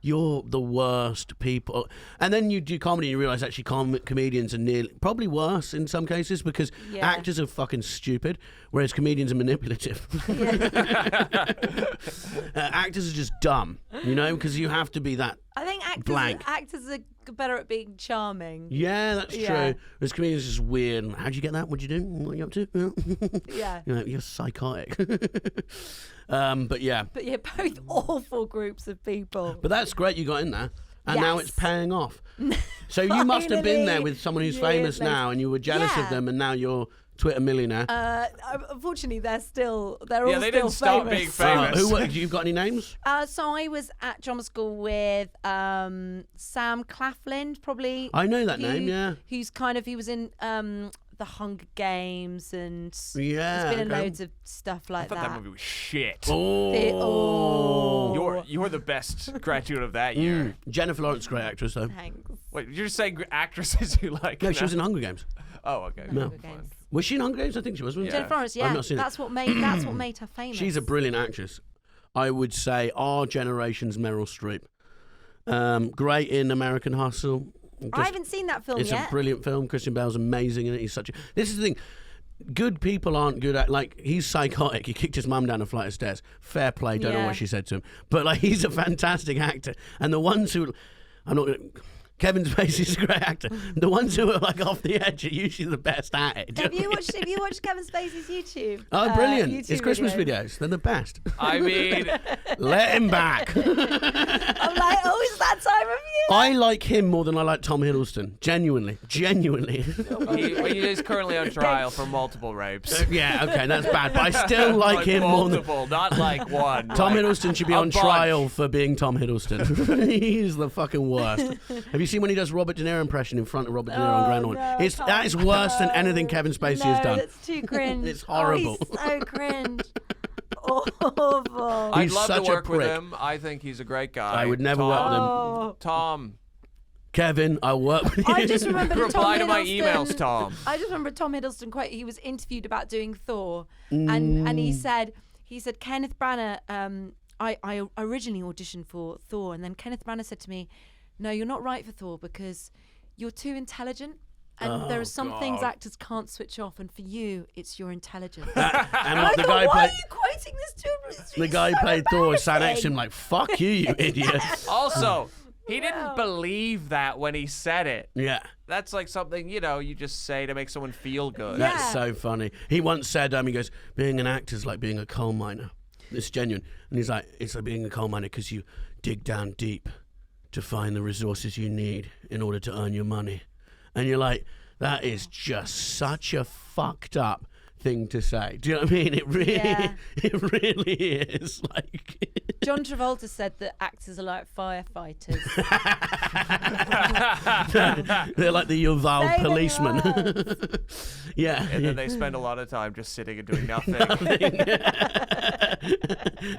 you're the worst people. And then you do comedy and you realise actually comedians are probably worse in some cases because actors are fucking stupid, whereas comedians are manipulative. Actors are just dumb, because you have to be that. I think actors are better at being charming. Yeah, that's true. Whereas comedians are just weird. How'd you get that? What'd you do? What are you up to? Yeah. You're psychotic. But yeah. But yeah, both awful groups of people. But that's great you got in there. And now Yes. it's paying off. So you must have been there Finally, with someone who's years famous later. now and you were jealous of Yeah. them and now you're Twitter millionaire. Unfortunately, they're all Yeah, they didn't still stop being famous. famous. You've got any names? So I was at drama school with Sam Claflin, probably. I know that name, yeah. Who's he was in the Hunger Games and Yeah, he's been in okay. loads of stuff I like thought that movie was shit. Oh. You're the best graduate of that year. Jennifer Lawrence, great actress though. Thanks. Wait, you're saying actresses you like? No, she was in Hunger Games. Oh, okay. No. Hunger Games. Was she in Hunger Games? I think she was, wasn't she? Jennifer Lawrence, I've yeah. not seen it. That's what made her famous. She's a brilliant actress. I would say our generation's Meryl Streep. Great in American Hustle. I haven't seen that film It's yet. a brilliant film. Christian Bale's amazing in it. This is the thing. Good people aren't good at, he's psychotic. He kicked his mum down a flight of stairs. Fair play. Don't know Yeah. what she said to him. But, he's a fantastic actor. And the ones who, I'm not going to, Kevin Spacey's a great actor. The ones who are, off the edge are usually the best at it. Have you watched Kevin Spacey's YouTube? Oh, brilliant. YouTube His Christmas videos? videos. They're the best. I mean, Let him back. I'm like, oh, it's that time of year. I like him more than I like Tom Hiddleston. Genuinely. he is currently on trial for multiple rapes. Yeah, okay, that's bad. But I still like him more than... multiple, not like one. Tom like Hiddleston should be a on bunch. trial for being Tom Hiddleston. He's the fucking worst. Have you seen when he does Robert De Niro impression in front of Robert De Niro on Grand Horn? No, That is worse than anything Kevin Spacey has done. It's too cringe. It's horrible. Oh, he's so cringe. Awful. I'd He's love to such a work with prick. him. I think he's a great guy. I would never work with him. Oh. Tom, Kevin, I'll work with you. I just remember reply to Tom my Hiddleston- emails, Tom. I just remember Tom Hiddleston quote. He was interviewed about doing Thor, and he said Kenneth Branagh. I originally auditioned for Thor, and then Kenneth Branagh said to me, "No, you're not right for Thor because you're too intelligent." And there are some things actors can't switch off, and for you, it's your intelligence. And I the thought, guy why played... are you quoting this to him? It's The guy who so played Thor sat next to him embarrassing. fuck you idiot. Also, he didn't believe that when he said it. Yeah. That's like something, you just say to make someone feel good. Yeah. That's so funny. He once said, he goes, being an actor's like being a coal miner. It's genuine. And he's like, it's like being a coal miner because you dig down deep to find the resources you need in order to earn your money. And you're like, that is just such a fucked up thing to say. Do you know what I mean? It really, Yeah. it really is. Like, John Travolta said that actors are like firefighters. they're like the Yuval Say the policeman. words. Yeah. And then they spend a lot of time just sitting and doing nothing.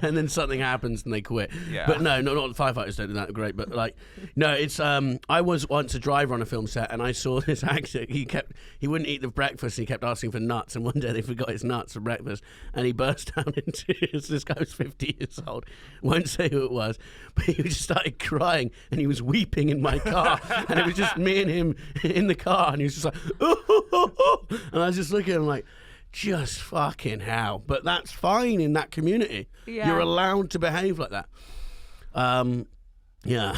And then something happens and they quit. Yeah. But no, not firefighters don't do that great. But no, it's I was once a driver on a film set and I saw this actor. He wouldn't eat the breakfast. He kept asking for nuts. And one day they forgot his nuts for breakfast, and he burst down into tears. This guy was 50 years old. Won't say who it was, but he just started crying and he was weeping in my car. And it was just me and him in the car, and he was just like, ooh, ooh, ooh, ooh. And I was just looking at him like, just fucking hell. But that's fine in that community. Yeah. You're allowed to behave like that. Yeah.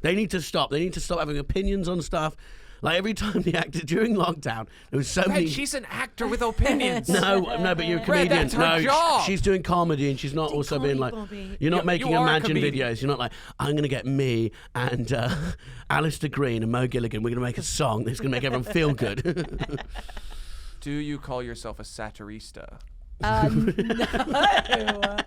They need to stop. They need to stop having opinions on stuff. Like every time the actor during lockdown, there was so many. Red, she's an actor with opinions. No, but you're a comedian. Red, that's her no, job. She's doing comedy, and she's not also being like. Bobby. You're not You making are a Imagine comedian. videos. You're not like, I'm going to get me and Alistair Green and Mo Gilligan. We're going to make a song that's going to make everyone feel good. Do you call yourself a satirista? No.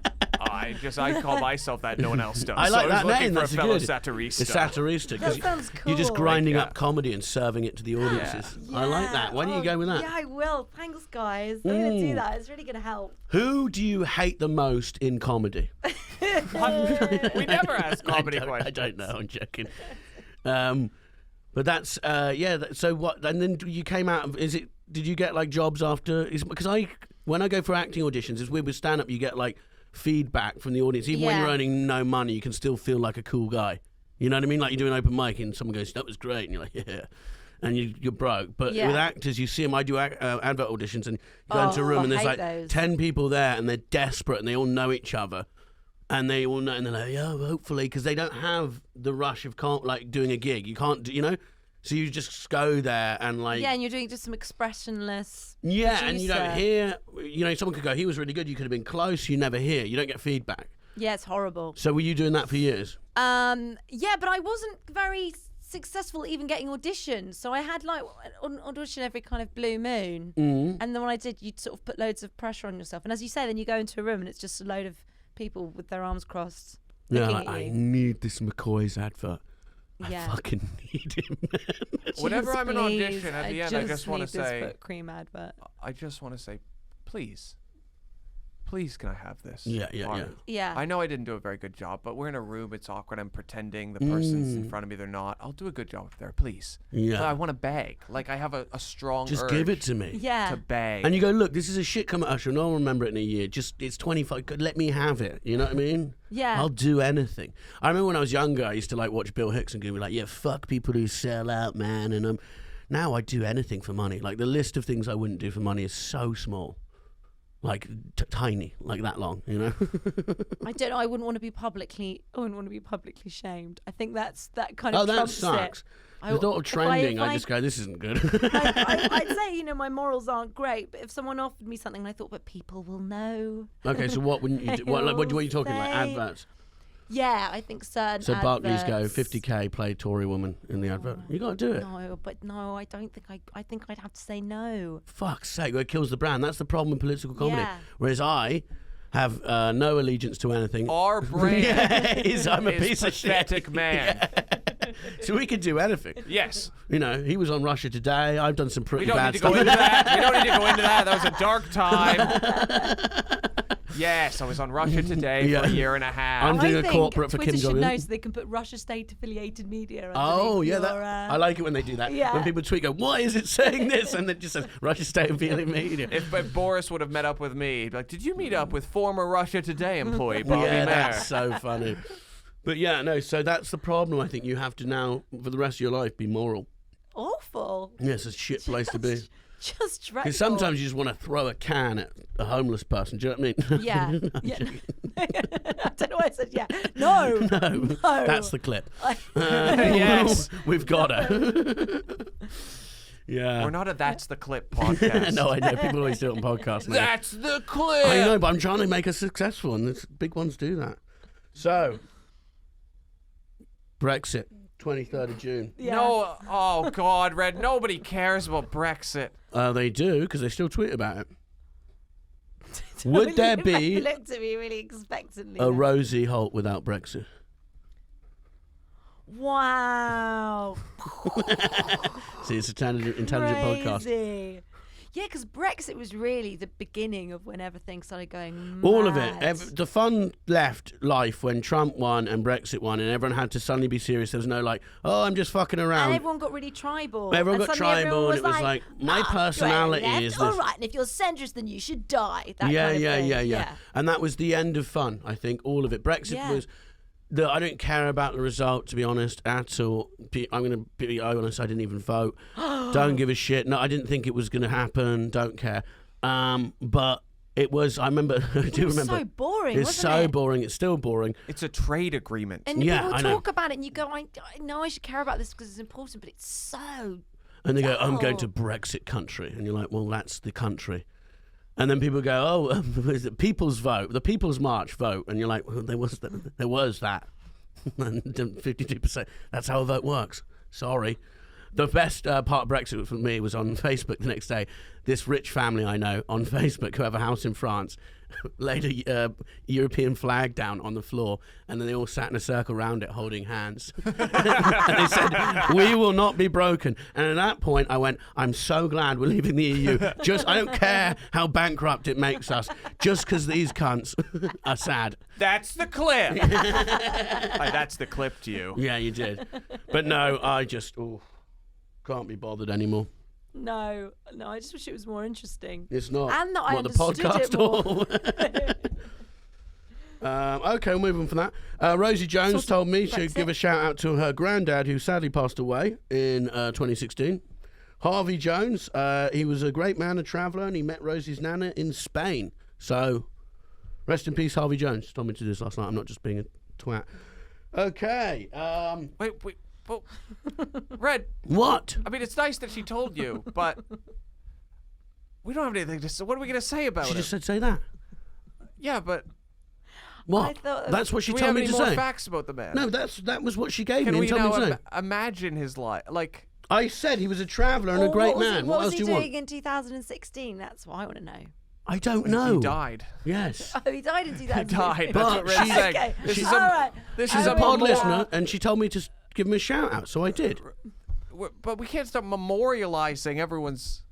I call myself that. No one else does. I like so that I was looking name. for That's a fellow good. satirista. The satirista. 'cause That sounds You're just cool. grinding Like, up comedy and serving it to the audiences. I like that. Why don't you go with that? Yeah, I will. Thanks, guys. I'm going to do that. It's really going to help. Who do you hate the most in comedy? We never ask comedy I questions. don't know. I'm joking. But that's so what? And then you came out of? Is it? Did you get like jobs after? Because when I go for acting auditions, it's weird with stand up. You get like feedback from the audience, even when Yeah. you're earning no money. You can still feel like a cool guy. You know what I mean? Like you do an open mic and someone goes, "That was great," and you're like, "Yeah." And you're broke. But Yeah. with actors, you see them. I do advert auditions, and you go into a room, I and there's hate like those. 10 people there, and they're desperate, and they all know each other. And they all know, and they're like, "Yeah, hopefully," because they don't have the rush of like doing a gig. You can't, you know. So you just go there and like, Yeah, and you're doing just some expressionless. yeah, and you don't producer. hear. You know, someone could go, "He was really good." You could have been close. You never hear. You don't get feedback. Yeah, it's horrible. So were you doing that for years? Yeah, but I wasn't very successful even getting auditions. So I had like an audition every kind of blue moon. Mm. And then when I did, you'd sort of put loads of pressure on yourself. And as you say, then you go into a room and it's just a load of people with their arms crossed. Yeah, looking like, at I you. need this McCoy's advert. Yeah. I fucking need him, man. Whenever Just I'm in please, audition, at the end, I just want to need this say, foot cream advert. I just want to say, please, can I have this? Yeah. part? Yeah. I know I didn't do a very good job, but we're in a room. It's awkward. I'm pretending the person's in front of me. They're not. I'll do a good job up there, please. Yeah. But I want to beg. Like I have a strong Just urge give it to me. Yeah. to beg. And you go, look, this is a shit commercial. No one will remember it in a year. Just, it's 25. Let me have it. You know what I mean? Yeah. I'll do anything. I remember when I was younger, I used to like watch Bill Hicks and go like, yeah, fuck people who sell out, man. And now I do anything for money. Like the list of things I wouldn't do for money is so small. Like tiny, like that long, you know? I don't know. I wouldn't want to be publicly shamed. I think that kind Oh, of that trumps sucks. it. The thought of if trending, if I just go, this isn't good. I'd say, my morals aren't great, but if someone offered me something and I thought, but people will know. Okay, so what wouldn't you do? What are you talking like Say- adverts? Yeah, I think certain So Barclays go adverts- 50k, play Tory woman in the advert. You got to do it. No, I don't think I think I'd have to say no. Fuck's sake, it kills the brand. That's the problem with political comedy. Yeah. Whereas I have no allegiance to anything. Our brand I'm a is piece of shit. pathetic man. So we could do anything. Yes. You know, he was on Russia Today. I've done some We pretty don't bad need to go stuff. into that. We don't need to go into that. That was a dark time. Yes, I was on Russia Today Yeah. for a year and a half. I'm doing I a think corporate for Twitter Kim should Jong-un. know so they can put Russia State affiliated media. Oh underneath yeah, your, I like it when they do that. yeah. When people tweet, go, "Why is it saying this?" And it just says Russia State affiliate media. If Boris would have met up with me, he'd be like, "Did you meet up with former Russia Today employee Bobby Yeah, Mayer?" that's so funny. But yeah, no. So that's the problem. I think you have to now, for the rest of your life, be moral. Awful. Yeah, it's a shit place to be. Just dreadful. Because sometimes you just want to throw a can at a homeless person. Do you know what I mean? Yeah. Yeah. I don't know why I said yeah. No. No, that's the clip. Yes. We've got her. Yeah. We're not a That's the Clip podcast. No, I know. People always do it on podcasts. now. That's the clip. I know, but I'm trying to make us successful, and the big ones do that. So, Brexit, 23rd of June. Yeah. No, oh God, Red. Nobody cares about Brexit. They do, because they still tweet about it. Would there You be looked at me really expectantly. a then. Rosie Holt without Brexit? Wow. See, it's an intelligent podcast. Crazy. Yeah, because Brexit was really the beginning of when everything started going mad. All of it. The fun left life when Trump won and Brexit won, and everyone had to suddenly be serious. There was no like, oh, I'm just fucking around. And everyone got really tribal. Everyone And got suddenly tribal, everyone and it was like, my "Ah, personality you're is left, this." all right, and if you're centrist, then you should die. That Yeah, kind of yeah, thing. yeah. And that was the end of fun, I think, all of it. Brexit Yeah. was... I don't care about the result, to be honest, at all. I'm going to be honest, I didn't even vote. Don't give a shit. No, I didn't think it was going to happen. Don't care. But it was. I remember. I do It was remember. so boring, It's wasn't so it? boring. It's still boring. It's a trade agreement. And Yeah, people I know. talk about it, and you go, I know I should care about this because it's important, but it's so. And they go, I'm going to dull. Brexit country. And you're like, well, that's the country. And then people go, oh, is it People's Vote, the People's March vote. And you're like, well, there was that. And 52%. That's how a vote works. Sorry. The best part of Brexit for me was on Facebook the next day. This rich family I know on Facebook who have a house in France laid a European flag down on the floor, and then they all sat in a circle around it holding hands. And they said, we will not be broken. And at that point I went, I'm so glad we're leaving the EU. I don't care how bankrupt it makes us, just because these cunts are sad. That's the clip. That's the clip to you. Yeah, you did. But no, I just can't be bothered anymore. No, I just wish it was more interesting. It's not. And that I What, the understood podcast it or... Okay, we'll move on from that. Rosie Jones told me she'd Brexit. give a shout out to her granddad, who sadly passed away in 2016. Harvey Jones, he was a great man, a traveller, and he met Rosie's nana in Spain. So, rest in peace, Harvey Jones. Told me to do this last night. I'm not just being a twat. Okay. Wait. Well, Red, What? I mean, it's nice that she told you, but we don't have anything to say. What are we going to say about She it? just said say that. Yeah, but What? thought- That's what she do we told have me any to more say. facts about the man? No, that was what she gave Can me we and told me now to say. imagine his life? Like, I said he was a traveller and a great man. What What was else he do you doing want? in 2016? That's what I want to know. I don't know. he died. Yes. Oh, he died in 2016. He died. But That's what Red's she's- saying. Okay. This is All right. She's a I pod mean, listener, and she told me to give him a shout out, so I did. But we can't start memorializing everyone's.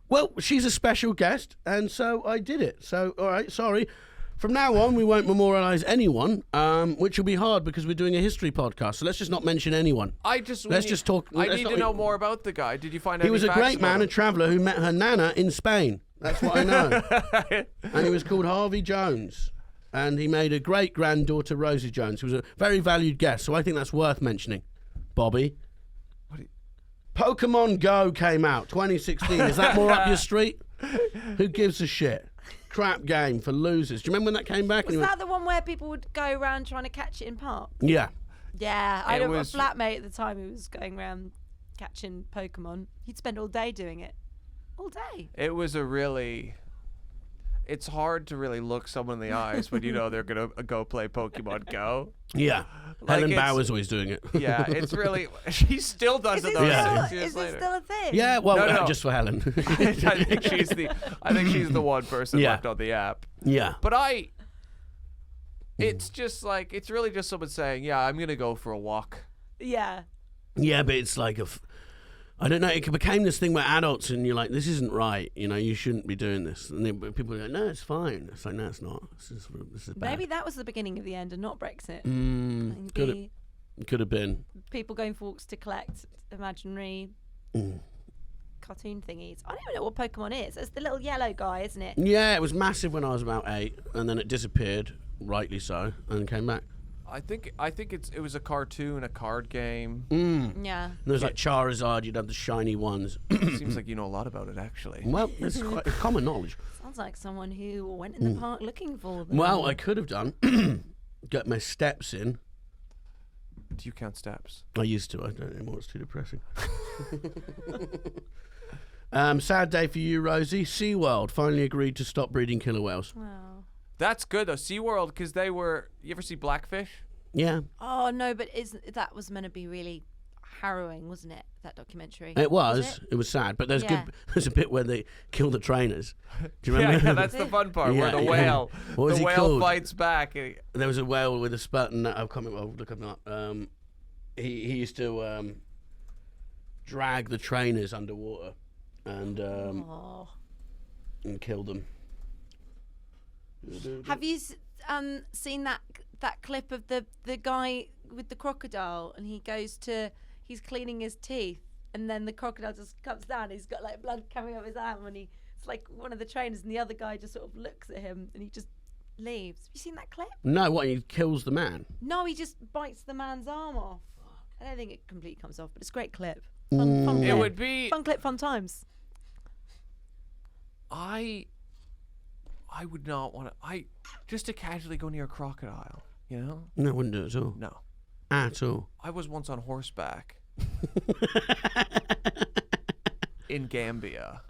Well, she's a special guest, and so I did it. So, all right, sorry. From now on, we won't memorialise anyone, which will be hard because we're doing a history podcast. So let's just not mention anyone. Let's just talk- I let's need not- to know more about the guy. Did you find out? He was a great man, a traveller who met her nana in Spain. That's what I know. And he was called Harvey Jones. And he made a great granddaughter, Rosie Jones, who was a very valued guest. So I think that's worth mentioning. Bobby. Pokemon Go came out 2016. Is that more up your street? Who gives a shit? Crap game for losers. Do you remember when that came back? Was And you that the one where people would go around trying to catch it in park? went, yeah. Yeah, I It had a was- flatmate at the time who was going around catching Pokemon. He'd spend all day doing it. All day. It was a really. It's hard to really look someone in the eyes when you know they're gonna go play Pokemon Go. Yeah. Like Helen it's- Bauer's always doing it. Yeah, it's really. She still does Is it it, though. Yeah. 6 years is it later. still a thing? Yeah, well, No, no. just for Helen. I think she's the one person Yeah. left on the app. Yeah. But it's just like it's really just someone saying, "Yeah, I'm gonna go for a walk." Yeah. Yeah, but it's like I don't know. It became this thing where adults and you're like, this isn't right. You know, you shouldn't be doing this. And then people go, no, it's fine. It's like, no, it's not. This is bad. Maybe that was the beginning of the end and not Brexit. Could have been. People going for walks to collect imaginary cartoon thingies. I don't even know what Pokemon is. It's the little yellow guy, isn't it? Yeah, it was massive when I was about 8, and then it disappeared, rightly so, and came back. I think it was a cartoon, a card game. Yeah. There was like Charizard. You'd have the shiny ones. Seems like you know a lot about it, actually. Well, it's quite common knowledge. Sounds like someone who went in the park looking for them. Well, I could have done. Get my steps in. Do you count steps? I used to. I don't anymore. It's too depressing. Sad day for you, Rosie. SeaWorld finally agreed to stop breeding killer whales. Wow. That's good though. SeaWorld, because they were. You ever see Blackfish? Yeah, Oh no, but that was meant to be really harrowing, wasn't it? That documentary. it was. it? It was sad, but there's Yeah. good. There's a bit where they kill the trainers. Do you remember? Yeah, that's the fun part where Yeah, the yeah. whale, What was the he whale called? fights back. And There was a whale with a spurt, and I can't remember. I'll look him up. He used to drag the trainers underwater and Oh. and kill them. Have you seen that clip of the guy with the crocodile, and he's cleaning his teeth, and then the crocodile just comes down. He's got like blood coming off his arm, and it's like one of the trainers, and the other guy just sort of looks at him, and he just leaves. Have you seen that clip? No, what? He kills the man. No, he just bites the man's arm off. I don't think it completely comes off, but it's a great clip. Fun clip. it would be. Fun clip, fun times. I would not want to. Just to casually go near a crocodile. You know? No, I wouldn't do it at all. No. At all. I was once on horseback in Gambia,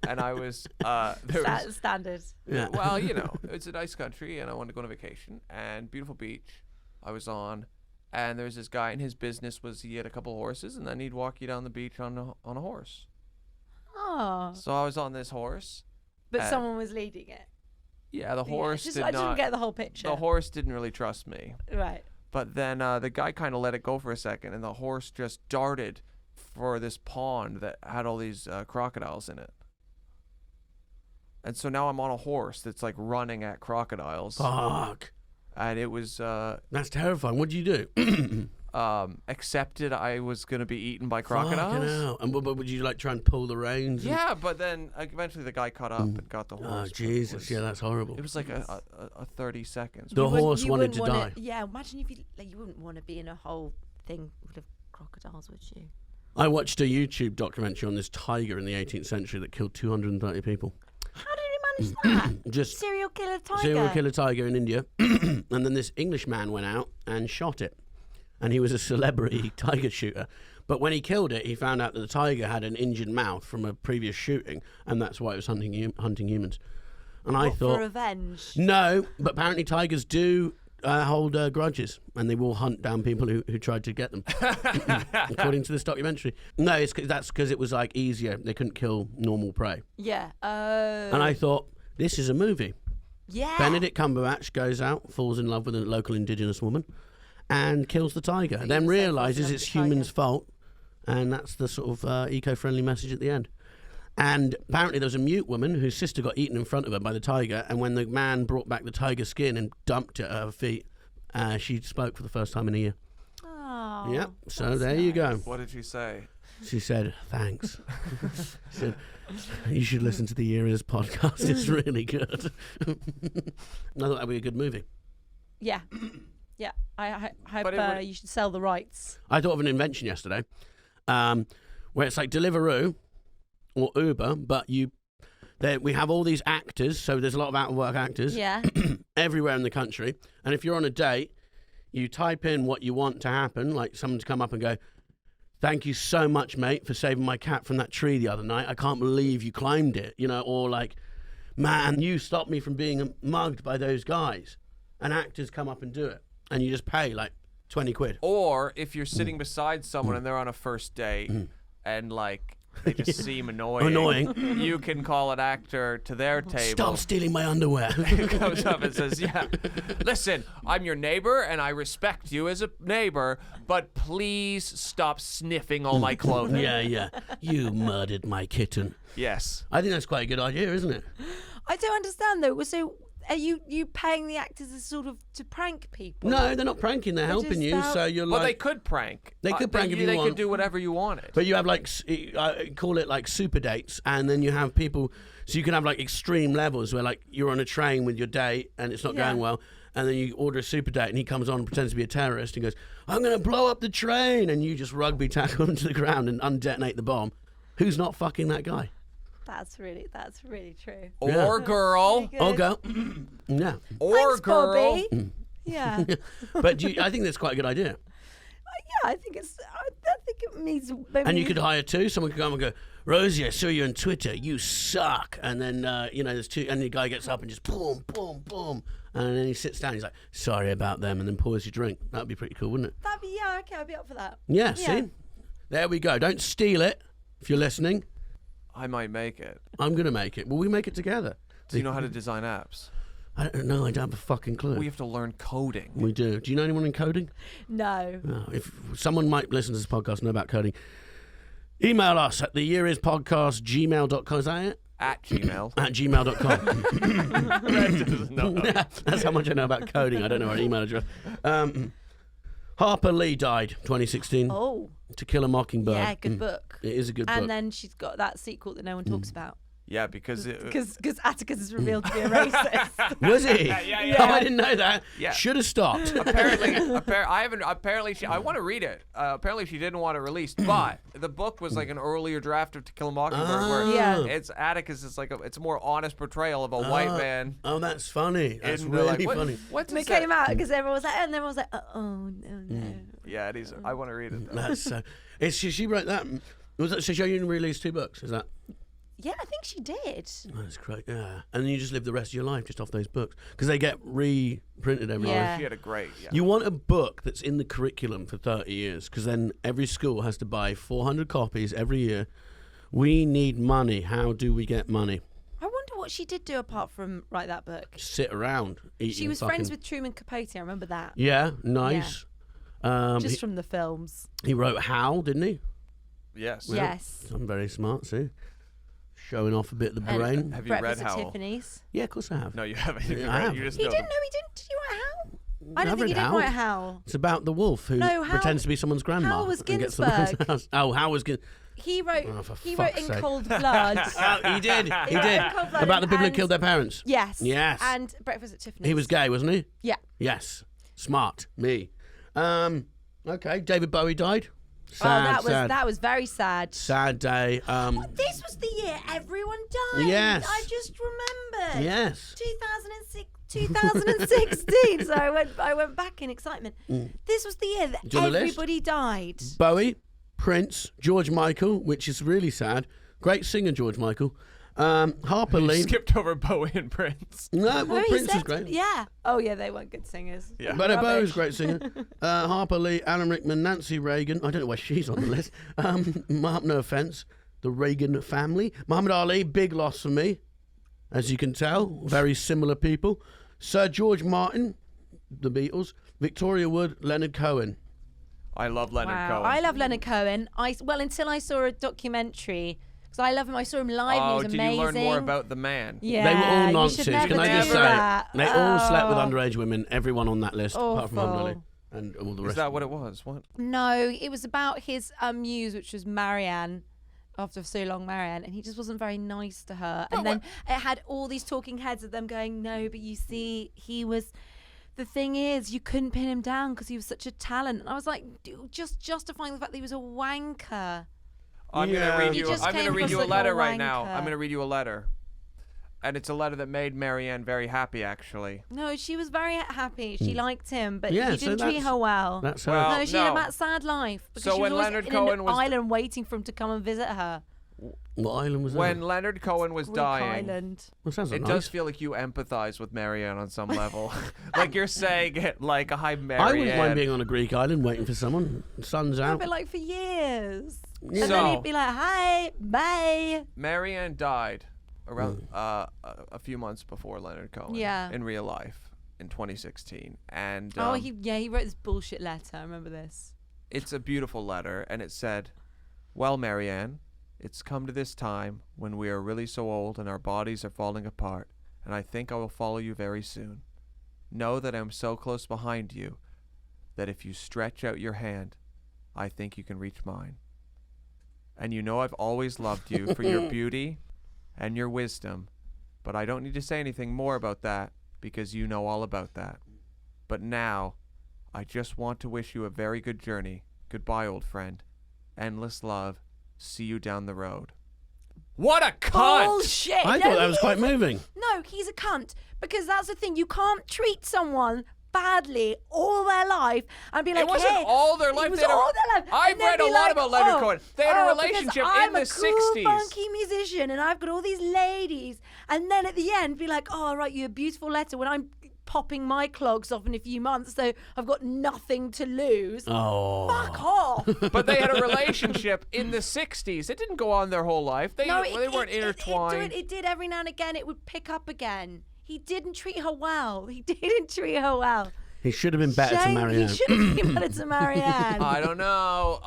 and I was there was Standard. Yeah. well, you know, it's a nice country, and I wanted to go on a vacation, and beautiful beach I was on, and there was this guy, and his business was he had a couple horses, and then he'd walk you down the beach on a horse. Oh, So I was on this horse. but Uh, someone was leading it. Yeah, the horse just, did I just not. didn't get the whole picture. The horse didn't really trust me. Right. But then the guy kind of let it go for a second, and the horse just darted for this pond that had all these crocodiles in it. And so now I'm on a horse that's like running at crocodiles, Fuck. and it was That's terrifying. What do you do? accepted I was gonna be eaten by Fucking crocodiles. hell. And but would you like try and pull the reins? and- Yeah, but then eventually the guy caught up and got the horse. Oh but Jesus! Yeah, that's horrible. It was like a 30 seconds. The You wouldn't- horse you wanted wouldn't to wanna- die. Yeah, imagine if you wouldn't want to be in a whole thing full of crocodiles, would you? I watched a YouTube documentary on this tiger in the 18th century that killed 230 people. How did he manage that? Just Serial killer tiger. serial killer tiger in India, and then this English man went out and shot it, and he was a celebrity tiger shooter. But when he killed it, he found out that the tiger had an injured mouth from a previous shooting, and that's why it was hunting humans. And I What, thought, for revenge. no, but apparently tigers do hold grudges, and they will hunt down people who tried to get them, according to this documentary. No, that's because it was like easier. They couldn't kill normal prey. Yeah. And I thought, this is a movie. Yeah. Benedict Cumberbatch goes out, falls in love with a local indigenous woman, and kills the tiger. you Then were saying falls in realises love it's with the tiger. humans' fault, and that's the sort of eco-friendly message at the end. And apparently there was a mute woman whose sister got eaten in front of her by the tiger, and when the man brought back the tiger skin and dumped it at her feet, she spoke for the first time in a year. Oh, Yep. So that's there you go. nice. What did you say? She said, thanks. She said, you should listen to the Year Is podcast. It's really good. I thought that would be a good movie. Yeah. Yeah. I hope But it would- you should sell the rights. I thought of an invention yesterday, where it's like Deliveroo or Uber, but we have all these actors, so there's a lot of out-of-work actors Yeah. everywhere in the country, and if you're on a date, you type in what you want to happen, like someone to come up and go, thank you so much, mate, for saving my cat from that tree the other night. I can't believe you climbed it, or like, man, you stopped me from being mugged by those guys. And actors come up and do it, and you just pay like 20 quid. Or if you're sitting beside someone and they're on a first date and like they just seem annoying, you can call an actor to their table. Stop stealing my underwear. Who comes up and says, yeah, listen, I'm your neighbor and I respect you as a neighbor, but please stop sniffing all my clothing. Yeah. You murdered my kitten. Yes. I think that's quite a good idea, isn't it? I don't understand though. So, are you paying the actors as sort of to prank people? No, they're not pranking. They're helping just you. out- So you're Well, they like, could prank. They could prank if you They want. could do whatever you wanted. but you have like, call it like super dates, and then you have people. So you can have like extreme levels where like you're on a train with your date and it's not Yeah. going well, and then you order a super date and he comes on and pretends to be a terrorist and goes, "I'm going to blow up the train," and you just rugby tackle him to the ground and undetonate the bomb. Who's not fucking that guy? That's really true. Or Yeah. girl. Good. Oh, go. Yeah. Or Thanks, girl. Bobby. Yeah. But I think that's quite a good idea. Yeah, I think it means. Maybe And you could hire two. Someone could come and go, "Rosie, I saw you on Twitter. You suck." And then, there's two. And the guy gets up and just boom, boom, boom. And then he sits down. He's like, "Sorry about them." And then pours your drink. That'd be pretty cool, wouldn't it? That'd be okay. I'd be up for that. Yeah, Yeah. see? There we go. Don't steal it if you're listening. I might make it. I'm going to make it. Will we make it together? Do you know how to design apps? I don't know. I don't have a fucking clue. We have to learn coding. We do. Do you know anyone in coding? No. No. If someone might listen to this podcast and know about coding, email us at theyearispodcast@gmail.com. Is that it? At Gmail. At gmail.com. Red doesn't know. That's how much I know about coding. I don't know our email address. Harper Lee died 2016. Oh. To Kill a Mockingbird. Yeah, good book. It is a good And book. then she's got that sequel that no one talks about. Yeah, because Because Atticus is revealed to be a racist. Was he? yeah. Oh, I didn't know that. Yeah. Should have stopped. I want to read it. Apparently, she didn't want it released, but the book was like an earlier draft of To Kill a Mockingbird, where Yeah. it's Atticus is like it's a more honest portrayal of a white man. Oh, that's funny. That's And really they're like, funny. What's And it this that- came out because everyone was like, and everyone was like, oh no. Yeah, it is. I want to read it. Though. That's she wrote that. Was that so? She only released 2 books. Is that? Yeah, I think she did. That's great. Yeah, and then you just live the rest of your life just off those books because they get reprinted every year. Yeah. She had a great. Yeah. You want a book that's in the curriculum for 30 years because then every school has to buy 400 copies every year. We need money. How do we get money? I wonder what she did do apart from write that book. Sit around eating. She was fucking- friends with Truman Capote. I remember that. Yeah, nice. Just from the films. he wrote Howl, didn't he? Yes. Yes. I'm very smart. See, showing off a bit of the And brain. Have you Breakfast read at Howl? Tiffany's. Yeah, of course I have. No, you haven't. Yeah, I have. You just He know didn't them. know he didn't. Did you write Howl? I I've don't think read he did Howl. write Howl. It's about the wolf who No, Howl- pretends to be someone's grandma. Howl was and gets someone's Ginsberg. house. Oh, Howl was He wrote. Oh, for he wrote fuck's In sake. Cold Blood. Oh, he did. He wrote did. In Cold Blood About the people who and- killed their parents. Yes. Yes. And Breakfast at Tiffany's. He was gay, wasn't he? Yeah. Yes. Smart. Me. Okay. David Bowie died. Sad, that was very sad. sad day. This was the year everyone died. Yes. I just remembered. Yes. 2016. So I went back in excitement. This was the year that Do you want the list? everybody died. Bowie, Prince, George Michael, which is really sad. Great singer, George Michael. Harper You Lee. skipped over Bowie and Prince. No, well, No, he Prince is said- great. Yeah. Oh yeah, they weren't good singers. Yeah. But Bowie's Rubbish. a great singer. Harper Lee, Alan Rickman, Nancy Reagan. I don't know why she's on the list. No offense. The Reagan family. Muhammad Ali, big loss for me. As you can tell, very similar people. Sir George Martin, the Beatles. Victoria Wood, Leonard Cohen. I love Leonard Wow. Cohen. I love Leonard Cohen. Until I saw a documentary because I love him. I saw him live. and he was did amazing. you learn more about the man? Yeah. They were all you nonsense. should never Can I just do say? that. They all slept with Oh. underage women. Everyone on that list, apart from Muhammad Ali Awful. and all the Is rest. that what it was? What? No, it was about his muse, which was Marianne. After so long, Marianne, and he just wasn't very nice to her. And then it had all these talking heads of them going, "No, but you see, he was." The thing is, you couldn't pin him down because he was such a talent. And I was like, dude, just justifying the fact that he was a wanker. I'm Yeah. gonna read He you. just I'm gonna came read you a across like a letter right now. wanker. I'm gonna read you a letter, and it's a letter that made Marianne very happy, actually. No, she was very happy. She liked him, but Yeah, he so didn't treat that's- her well. That's her. Well, No, she had a no. bad, sad life. Because So she was when always Leonard in Cohen an was- island waiting for him to come and visit her. What island was When that? Leonard Cohen was Greek dying, Island. Well, sounds it nice. does feel like you empathize with Marianne on some level. Like you're saying it like, "Hi, I Marianne." wouldn't mind being on a Greek island waiting for someone. Sun's No, out. but like for years. Yeah. And then he'd be like, "Hi, bye." Marianne died around a few months before Leonard Cohen. Yeah. In real life, in 2016, and He wrote this bullshit letter. I remember this. it's a beautiful letter, and it said, "Well, Marianne, it's come to this time when we are really so old and our bodies are falling apart, and I think I will follow you very soon. Know that I am so close behind you that if you stretch out your hand, I think you can reach mine. And you know I've always loved you for your beauty and your wisdom, but I don't need to say anything more about that because you know all about that. But now, I just want to wish you a very good journey. Goodbye, old friend. Endless love. See you down the road." What a cunt! Bullshit. I No, thought that he was quite isn't. moving. No, he's a cunt because that's the thing. You can't treat someone badly all their life and be like, It wasn't hey, all their life. It was They had a- all their life. I've And then read a be lot like, about Leonard Cohen. They had a because relationship in I'm the a cool, 60s. funky musician, and I've got all these ladies. And then at the end, be like, "Oh, I write you a beautiful letter when I'm popping my clogs off in a few months, so I've got nothing to lose." Oh. Fuck off. But they had a relationship in the 60s. It didn't go on their whole life. They weren't intertwined. It did every now and again. It would pick up again. He didn't treat her well. He didn't treat her well. He should have been better to Shame, Marianne. He should have been better to Marianne. I don't know.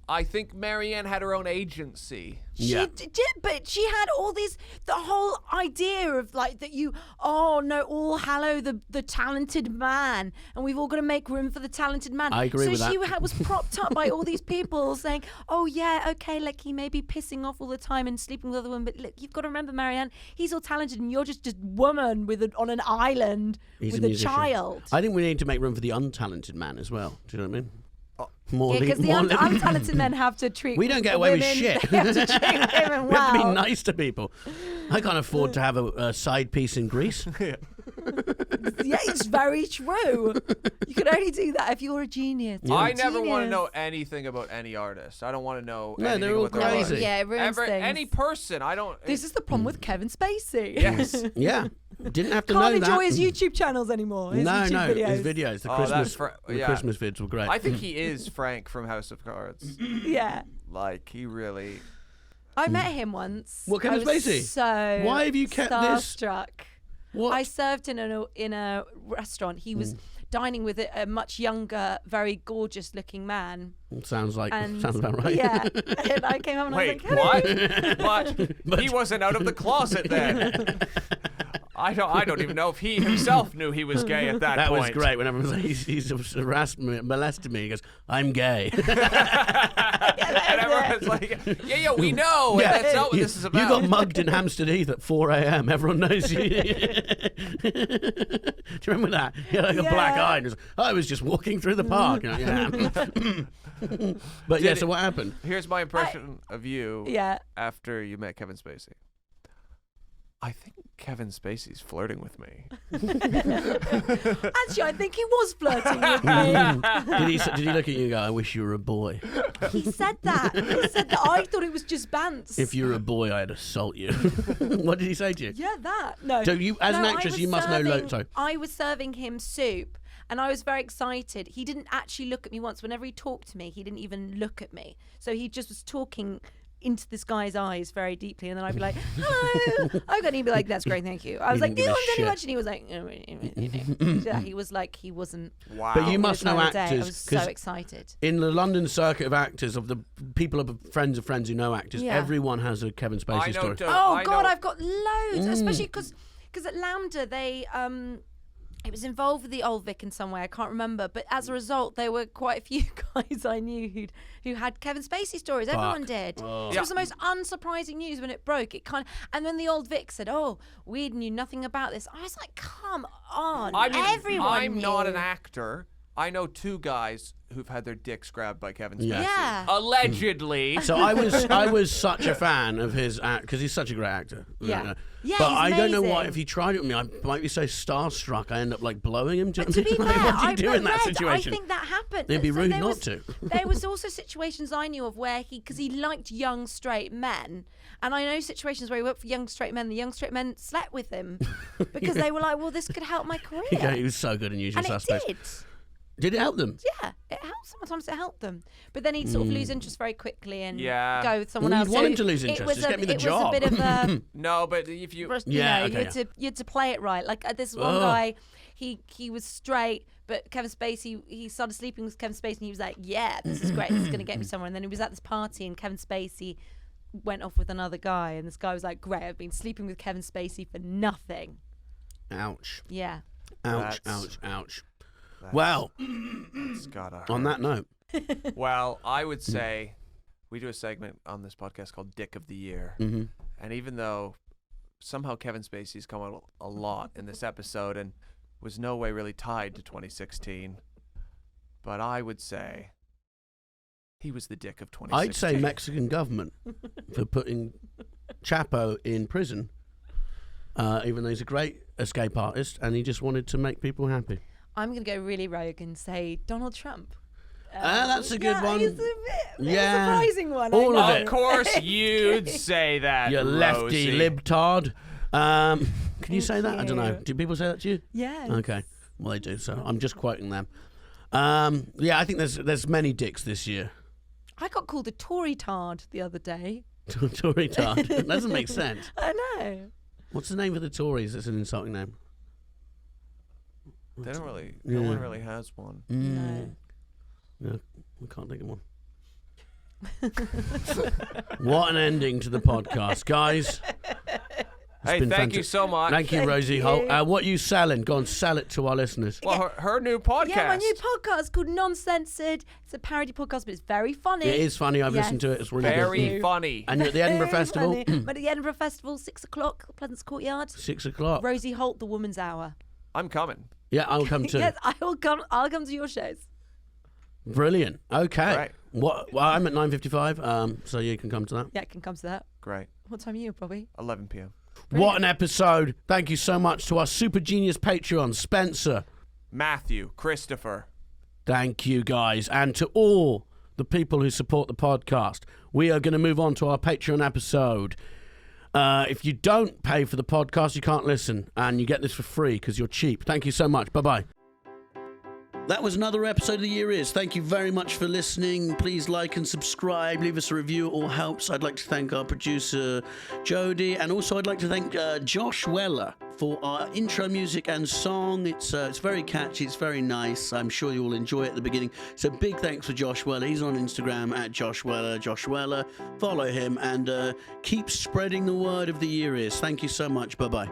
I think Marianne had her own agency. Yeah. She did, but she had all these, the whole idea of like that all hallow the talented man, and we've all got to make room for the talented man. I agree with So that. she was propped up by all these people saying, oh yeah, okay, like he may be pissing off all the time and sleeping with other women, but look, you've got to remember, Marianne, he's all talented and you're just a woman on an island He's with a a musician. child. I think we need to make room for the untalented man as well. Do you know what I mean? More Yeah, because the more untalented men have to treat We don't get away with women, shit. They have to treat women We have to be well. nice to people. I can't afford to have a side piece in Greece. Yeah, it's very true. You can only do that if you're a genius. Yeah. I never want to Genius. know anything about any artist. I don't want to know No, anything they're all about their life. crazy. Yeah, it ruins things. Any person. I don't. This is the problem with Kevin Spacey. Yes. Yeah, didn't have to Can't know that. enjoy his YouTube channels anymore. His no, YouTube videos. his videos. The Oh, Christmas, that's the yeah. Christmas vids were great. I think he is Frank from House of Cards. Yeah. Like he really. I met him once. What, Kevin I was Spacey? So Why have you kept this- starstruck. What? I served in a restaurant. He was dining with a much younger, very gorgeous-looking man. Sounds like And sounds about right. Yeah, and I came up and Wait, I was like, "Hello." what? But- He wasn't out of the closet then. I don't even know if he himself knew he was gay at that That point. was great. When everyone was like, he's harassed me, molested me. He goes, I'm gay. And everyone's like, yeah, we know. Yeah. That's not what this is You about. got mugged in Hampstead Heath at 4 a.m. Everyone knows you. Do you remember that? You had like a black Yeah. eye. And it was, I was just walking through the park. And yeah. But yeah, Did so it- what happened? Here's my impression of you Yeah. after you met Kevin Spacey. I think Kevin Spacey's flirting with me. Actually, I think he was flirting with me. Did he look at you and go, I wish you were a boy? He said that. He said that. I thought it was just bants. If you were a boy, I'd assault you. What did he say to you? Yeah, that. No. So you, as an No, I actress, was you must know. serving- Sorry. I was serving him soup, and I was very excited. He didn't actually look at me once. Whenever he talked to me, he didn't even look at me. So he just was talking into this guy's eyes very deeply, and then I'd be like, "Hello," and he'd be like, "That's great, thank you." I was He like, didn't "No, give a I'm very shit. much," and he was like, "Yeah." He was like, he wasn't. Wow. But you must know having a day. I actors, was so 'cause excited. in the London circuit of actors, of the people of friends who know actors, Yeah. everyone has a Kevin Spacey I know. story. Oh I God, know- I've got loads, especially because at Lambda they it was involved with the Old Vic in some way. I can't remember, but as a result, there were quite a few guys I knew who had Kevin Spacey stories. Everyone Fuck. did. Oh. So it was the most unsurprising news when it broke. It kind of, and when the Old Vic said, "Oh, we knew nothing about this," I was like, "Come on, I mean, everyone I'm not an knew." actor. I know two guys who've had their dicks grabbed by Kevin Spacey. Yeah. Yeah. Allegedly. So I was such a fan of his act because he's such a great actor. Yeah. Yeah, but he's I don't know why. amazing. If he tried it with me, I might be so starstruck I end up like blowing him. Do you know To what I be mean? fair, Like, what do you I do in that read- situation? I think that happened. It'd be So rude there not was- to. There was also situations I knew of where because he liked young straight men, and I know situations where he worked for young straight men. The young straight men slept with him because they were like, "Well, this could help my career," Yeah, he was so good in Usual and it Suspects. did. Did it help them? Yeah, it helped. Sometimes it helped them, but then he'd sort of lose interest very quickly and Yeah. go with someone Well, else. you'd want So him to lose it interest. was Just get me the it job. was a bit of a No, but if you. Yeah, you okay, had to play it right. Like this one Ugh. guy, he was straight, but Kevin Spacey, he started sleeping with Kevin Spacey, and he was like, "Yeah, this is great. This is gonna get me somewhere." And then he was at this party, and Kevin Spacey went off with another guy, and this guy was like, "Great, I've been sleeping with Kevin Spacey for nothing." Ouch! Yeah. Ouch! That's- Ouch! Ouch! that's- Well, it's gotta hurt. on that note, Well, I would say we do a segment on this podcast called Dick of the Year. mhm. And even though somehow Kevin Spacey's come out a lot in this episode and was no way really tied to 2016, but I would say he was the dick of 2016. I'd say Mexican government for putting Chapo in prison, even though he's a great escape artist and he just wanted to make people happy. I'm gonna go really rogue and say Donald Trump. That's a good one. He's a bit Yeah. surprising one. All of I know. it. Of course you'd say that, You lefty Rosie. libtard. Can you say that? I Thank don't know. you. Do people say that to you? Yeah. Okay. Well, they do. So I'm just quoting them. Yeah, I think there's many dicks this year. I got called a Tory tard the other day. Tory tard. That doesn't make sense. I know. What's the name of the Tories? That's an insulting name. They don't really. No Yeah. one really has one. No. Yeah, I can't think of one. What an ending to the podcast, guys. Hey, been thank you fantastic. so much. Thank you, Rosie Holt. What you selling? Go on, sell it to our listeners. Well, her new podcast. Yeah, my new podcast called Non-Censored. It's a parody podcast, but it's very funny. It is funny. I've Yes. listened to it. It's really Very good. funny. And you're at the Edinburgh Very Festival. funny. But at the Edinburgh Festival, 6 o'clock, Pleasance Courtyard. 6 o'clock. Rosie Holt, The Woman's Hour. I'm coming. Yeah, I'll come too. Yes, I will come. I'll come to your shows. Brilliant. Okay. Right. Well, I'm at 9:55, so you can come to that. Yeah, I can come to that. Great. What time are you, Bobby? 11 p.m. What an episode. Thank you so much to our super genius Patreon, Spencer. Matthew, Christopher. Thank you, guys. And to all the people who support the podcast, we are going to move on to our Patreon episode. If you don't pay for the podcast, you can't listen, and you get this for free because you're cheap. Thank you so much. Bye-bye. That was another episode of The Year Is. Thank you very much for listening. Please like and subscribe. Leave us a review. It all helps. I'd like to thank our producer, Jodie. And also I'd like to thank Josh Weller for our intro music and song. It's very catchy. It's very nice. I'm sure you will enjoy it at the beginning. So big thanks for Josh Weller. He's on Instagram at Josh Weller. Josh Weller. Follow him and keep spreading the word of The Year Is. Thank you so much. Bye-bye.